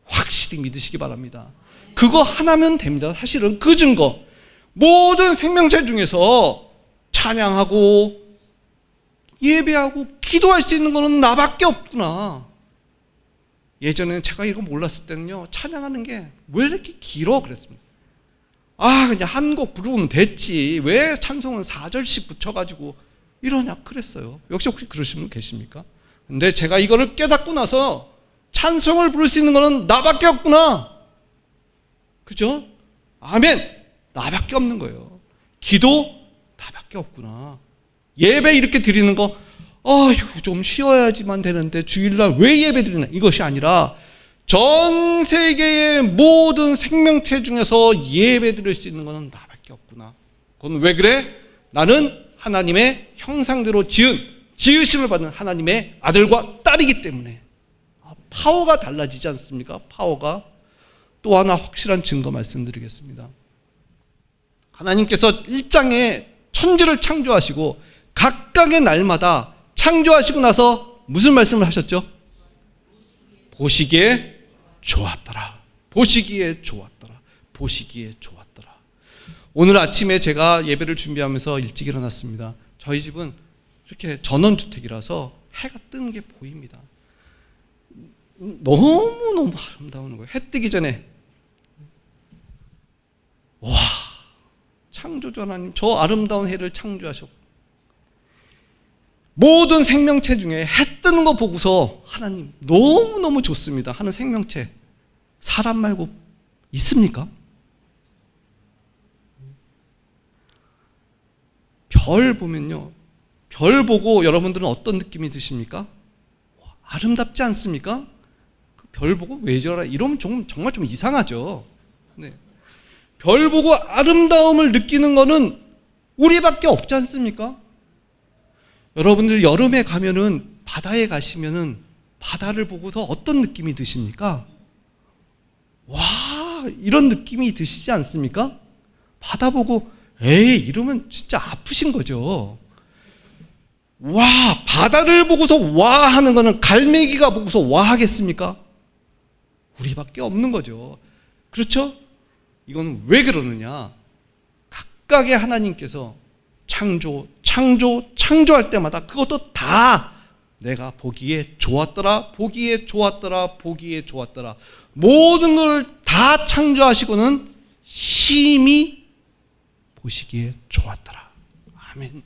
확실히 믿으시기 바랍니다. 그거 하나면 됩니다. 사실은 그 증거, 모든 생명체 중에서 찬양하고 예배하고 기도할 수 있는 거는 나밖에 없구나. 예전에 제가 이거 몰랐을 때는요, 찬양하는 게 왜 이렇게 길어 그랬습니다. 그냥 한 곡 부르면 됐지, 왜 찬송은 4절씩 붙여가지고 이러냐 그랬어요. 역시 혹시 그러신 분 계십니까? 근데 제가 이거를 깨닫고 나서 찬송을 부를 수 있는 거는 나밖에 없구나. 그죠? 아멘. 나밖에 없는 거예요. 기도 나밖에 없구나. 예배 이렇게 드리는 거 아휴 좀 쉬어야지만 되는데 주일날 왜 예배 드리나, 이것이 아니라 전 세계의 모든 생명체 중에서 예배 드릴 수 있는 것은 나밖에 없구나. 그건 왜 그래? 나는 하나님의 형상대로 지으심을 받은 하나님의 아들과 딸이기 때문에. 파워가 달라지지 않습니까? 파워가. 또 하나 확실한 증거 말씀드리겠습니다. 하나님께서 1장에 천지를 창조하시고 각각의 날마다 창조하시고 나서 무슨 말씀을 하셨죠? 보시기에 좋았더라. 보시기에 좋았더라. 보시기에 좋았더라. 오늘 아침에 제가 예배를 준비하면서 일찍 일어났습니다. 저희 집은 이렇게 전원주택이라서 해가 뜨는 게 보입니다. 너무너무 아름다운 거예요. 해 뜨기 전에. 와, 창조주 하나님, 저 아름다운 해를 창조하셨고 모든 생명체 중에 해 뜨는 거 보고서 하나님 너무너무 좋습니다 하는 생명체, 사람 말고 있습니까? 별 보면요, 별 보고 여러분들은 어떤 느낌이 드십니까? 아름답지 않습니까? 그 별 보고 왜 저래? 이러면 정말 좀 이상하죠. 네. 별 보고 아름다움을 느끼는 거는 우리밖에 없지 않습니까? 여러분들 여름에 가면은, 바다에 가시면은 바다를 보고서 어떤 느낌이 드십니까? 와, 이런 느낌이 드시지 않습니까? 바다 보고 에이 이러면 진짜 아프신 거죠. 와, 바다를 보고서 와 하는 거는 갈매기가 보고서 와 하겠습니까? 우리밖에 없는 거죠. 그렇죠? 이건 왜 그러느냐? 각각의 하나님께서 창조할 때마다 그것도 다 내가 보기에 좋았더라, 보기에 좋았더라, 보기에 좋았더라. 모든 걸 다 창조하시고는 심히 보시기에 좋았더라. 아멘.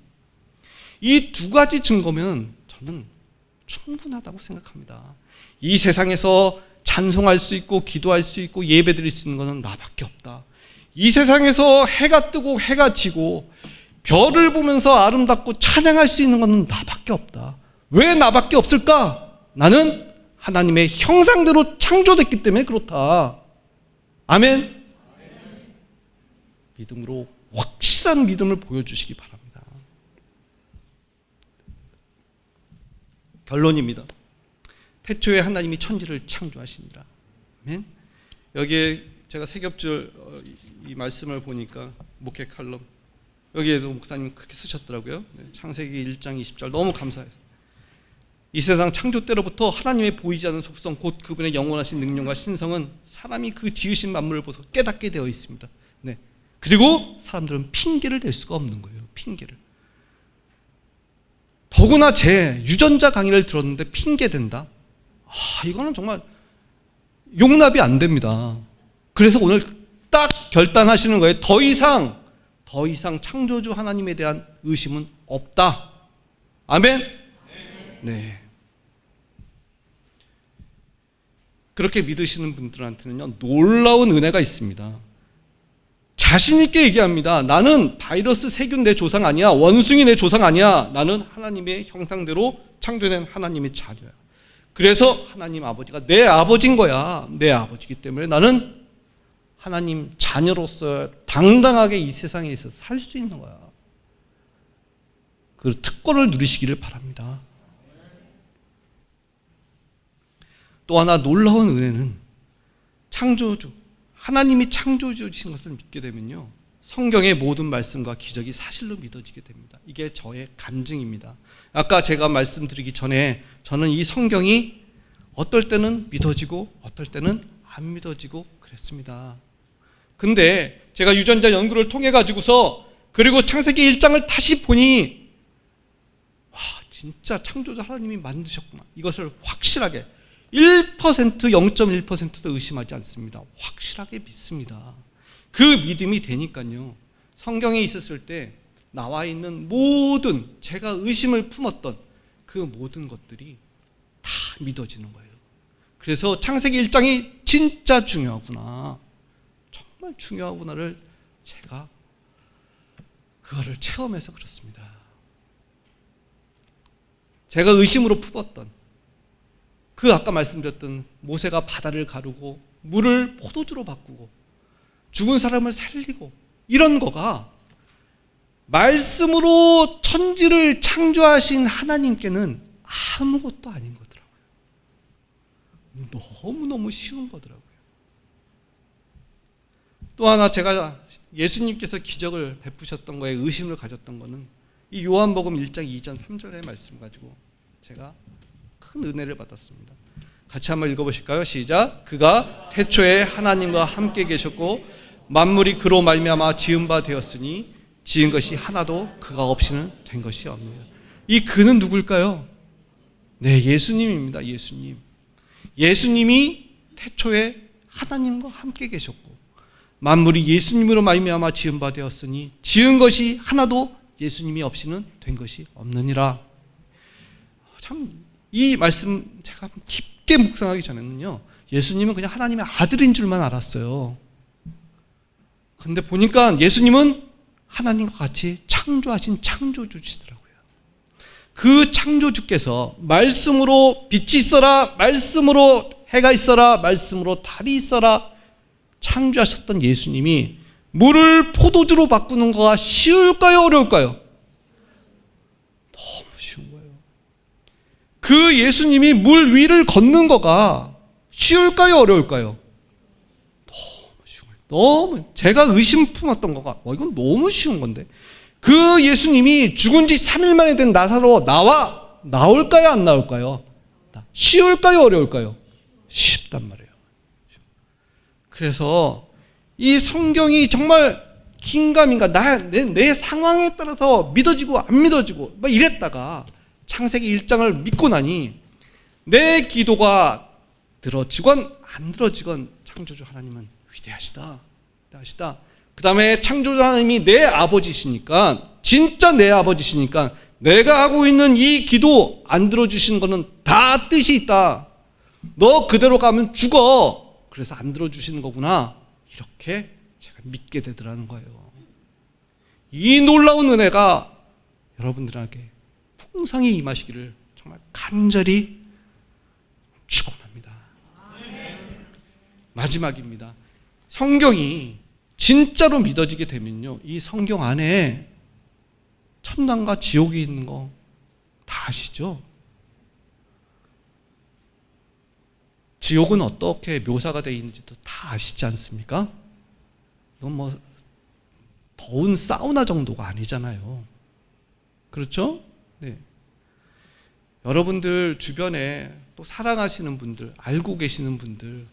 이 두 가지 증거면 저는 충분하다고 생각합니다. 이 세상에서 찬송할 수 있고 기도할 수 있고 예배드릴 수 있는 것은 나밖에 없다. 이 세상에서 해가 뜨고 해가 지고 별을 보면서 아름답고 찬양할 수 있는 것은 나밖에 없다. 왜 나밖에 없을까? 나는 하나님의 형상대로 창조됐기 때문에 그렇다. 아멘. 믿음으로 확실한 믿음을 보여주시기 바랍니다. 결론입니다. 태초에 하나님이 천지를 창조하시니라. 아멘. 여기에 제가 세 겹줄 이 말씀을 보니까 목회 칼럼 여기에도 목사님 그렇게 쓰셨더라고요. 창세기 1장 20절 너무 감사해요. 이 세상 창조 때로부터 하나님의 보이지 않는 속성 곧 그분의 영원하신 능력과 신성은 사람이 그 지으신 만물을 보서 깨닫게 되어 있습니다. 네. 그리고 사람들은 핑계를 댈 수가 없는 거예요. 핑계를. 더구나 제 유전자 강의를 들었는데 핑계댄다? 이거는 정말 용납이 안 됩니다. 그래서 오늘 딱 결단하시는 거예요. 더 이상 창조주 하나님에 대한 의심은 없다. 아멘? 네. 그렇게 믿으시는 분들한테는요, 놀라운 은혜가 있습니다. 자신 있게 얘기합니다. 나는 바이러스, 세균 내 조상 아니야. 원숭이 내 조상 아니야. 나는 하나님의 형상대로 창조된 하나님의 자녀야. 그래서 하나님 아버지가 내 아버지인 거야. 내 아버지이기 때문에 나는 하나님 자녀로서 당당하게 이 세상에 있어서 살 수 있는 거야. 그 특권을 누리시기를 바랍니다. 또 하나 놀라운 은혜는 창조주, 하나님이 창조주신 것을 믿게 되면요, 성경의 모든 말씀과 기적이 사실로 믿어지게 됩니다. 이게 저의 간증입니다. 아까 제가 말씀드리기 전에 저는 이 성경이 어떨 때는 믿어지고 어떨 때는 안 믿어지고 그랬습니다. 근데 제가 유전자 연구를 통해 가지고서 그리고 창세기 1장을 다시 보니 진짜 창조주 하나님이 만드셨구나. 이것을 확실하게 1%, 0.1%도 의심하지 않습니다. 확실하게 믿습니다. 그 믿음이 되니까요, 성경에 있었을 때 나와 있는 모든 제가 의심을 품었던 그 모든 것들이 다 믿어지는 거예요. 그래서 창세기 1장이 진짜 중요하구나, 정말 중요하구나를 제가 그거를 체험해서 그렇습니다. 제가 의심으로 품었던 그 아까 말씀드렸던 모세가 바다를 가르고 물을 포도주로 바꾸고 죽은 사람을 살리고 이런 거가 말씀으로 천지를 창조하신 하나님께는 아무것도 아닌 거더라고요. 너무너무 쉬운 거더라고요. 또 하나 제가 예수님께서 기적을 베푸셨던 거에 의심을 가졌던 거는 이 요한복음 1장 2절 3절의 말씀 가지고 제가 큰 은혜를 받았습니다. 같이 한번 읽어보실까요? 시작. 그가 태초에 하나님과 함께 계셨고 만물이 그로 말미암아 지은 바 되었으니 지은 것이 하나도 그가 없이는 된 것이 없느니라. 이 그는 누굴까요? 네, 예수님입니다. 예수님. 예수님이 태초에 하나님과 함께 계셨고 만물이 예수님으로 말미암아 지은 바 되었으니 지은 것이 하나도 예수님이 없이는 된 것이 없느니라. 참 이 말씀 제가 깊게 묵상하기 전에는요, 예수님은 그냥 하나님의 아들인 줄만 알았어요. 그런데 보니까 예수님은 하나님과 같이 창조하신 창조주시더라고요. 그 창조주께서 말씀으로 빛이 있어라, 말씀으로 해가 있어라, 말씀으로 달이 있어라 창조하셨던 예수님이 물을 포도주로 바꾸는 거가 쉬울까요, 어려울까요? 너무 쉬운 거예요. 그 예수님이 물 위를 걷는 거가 쉬울까요, 어려울까요? 너무 쉬운 거예요. 너무 제가 의심 품었던 거가 이건 너무 쉬운 건데 그 예수님이 죽은 지 3일 만에 된 나사로 나올까요, 안 나올까요? 쉬울까요, 어려울까요? 쉽단 말이에요. 그래서 이 성경이 정말 긴가민가 내 상황에 따라서 믿어지고 안 믿어지고 막 이랬다가 창세기 1장을 믿고 나니 내 기도가 들어지건 안 들어지건 창조주 하나님은 위대하시다. 그 다음에 창조주 하나님이 내 아버지시니까 진짜 내 아버지시니까 내가 하고 있는 이 기도 안 들어주시는 거는 다 뜻이 있다. 너 그대로 가면 죽어. 그래서 안 들어주시는 거구나. 이렇게 제가 믿게 되더라는 거예요. 이 놀라운 은혜가 여러분들에게 풍성히 임하시기를 정말 간절히 축원합니다. 마지막입니다. 성경이 진짜로 믿어지게 되면요, 이 성경 안에 천당과 지옥이 있는 거 다 아시죠? 지옥은 어떻게 묘사가 되어 있는지도 다 아시지 않습니까? 이건 뭐 더운 사우나 정도가 아니잖아요. 그렇죠? 네. 여러분들 주변에 또 사랑하시는 분들, 알고 계시는 분들,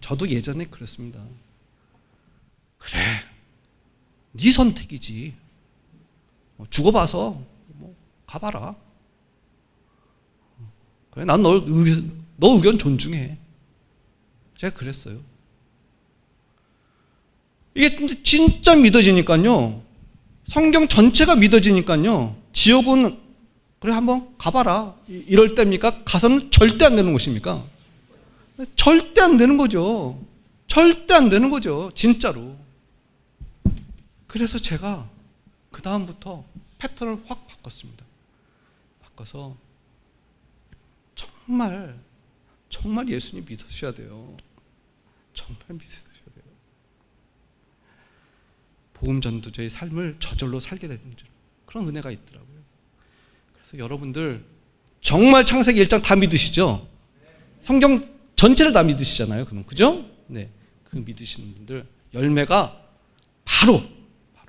저도 예전에 그랬습니다. 그래, 네 선택이지. 죽어봐서 가봐라. 그래, 난 너 의견 존중해. 제가 그랬어요. 이게 진짜 믿어지니까요, 성경 전체가 믿어지니까요, 지옥은 그래 한번 가봐라 이럴 때입니까? 가서는 절대 안 되는 곳입니까? 절대 안 되는 거죠. 절대 안 되는 거죠. 진짜로. 그래서 제가 그 다음부터 패턴을 확 바꿨습니다. 바꿔서 정말 예수님 믿으셔야 돼요. 정말 믿으셔야 돼요. 복음 전도자의 삶을 저절로 살게 되는 그런 은혜가 있더라고요. 그래서 여러분들 정말 창세기 1장 다 믿으시죠? 성경 전체를 다 믿으시잖아요. 그럼 그죠? 네, 그 믿으시는 분들 열매가 바로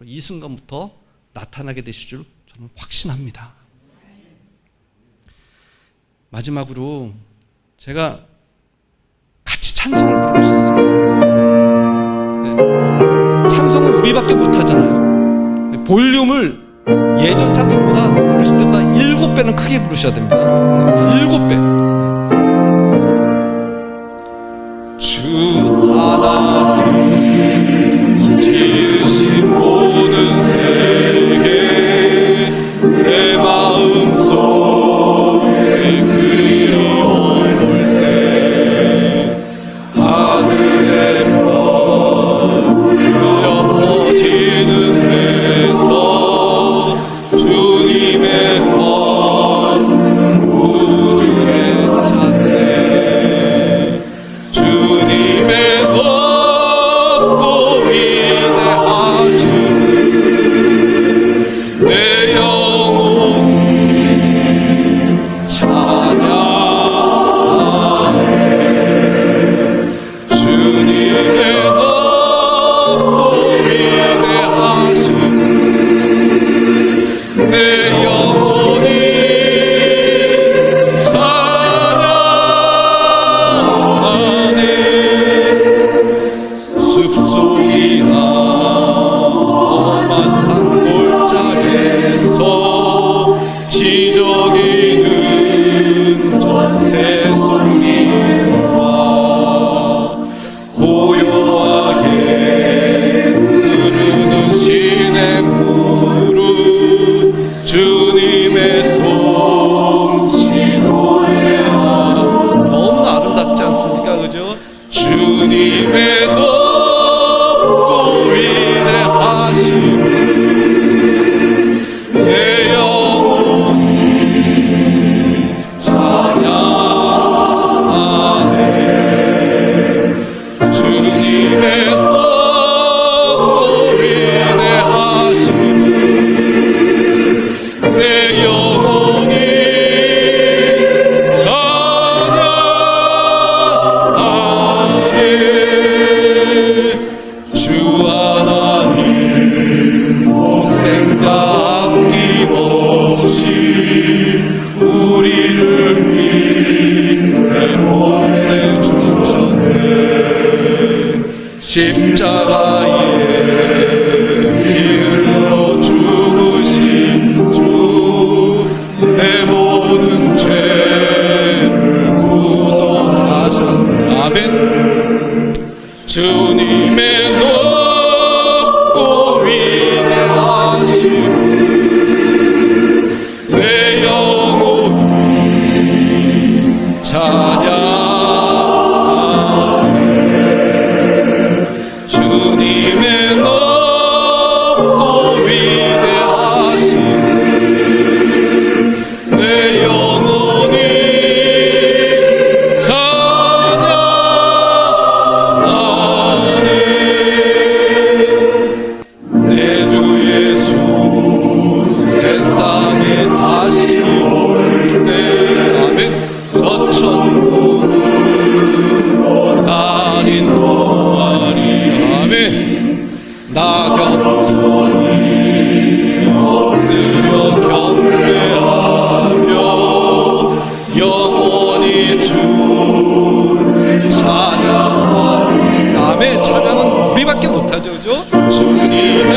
이 순간부터 나타나게 되실 줄 저는 확신합니다. 마지막으로 제가 같이 찬송을 부르고 싶습니다. 네. 찬송은 우리밖에 못하잖아요. 네. 볼륨을 예전 찬송보다 부르실 때보다 7배는 크게 부르셔야 됩니다. 7배. 주 하나님 지으신 모든 세계 내 마음속에 그리워볼 때 하늘의 별 울려 퍼지는 내 소리와 고요하게 흐르는 시냇물은 주님의 솜씨 노래하라. 너무나 아름답지 않습니까? 그죠? 주님의 높고 위대하심을 내 영혼이 찬양하네. 주님의 높고 위대하심을 내 영혼이 찬양하네. 주 하나님 독생자 아낌없이 우리를 위해 보내주셨네. 십자가에 피 흘려 죽으신 주 내 모든 죄를 구속하셨네. 아멘. 주님의 높고 위대하심을 내 영혼이 찬양하네. 주님의 높고 위대하심을 내 영혼이 찬양하네. 내 주 예수 세상에 다시 올 때 아멘. 저 천국으로 날 인도하리. 아멘. 나 겸손히 엎드려 경배하며 영원히 주를 찬양하리. 아멘. 찬양은 우리밖에 못하죠. 그죠? 주님의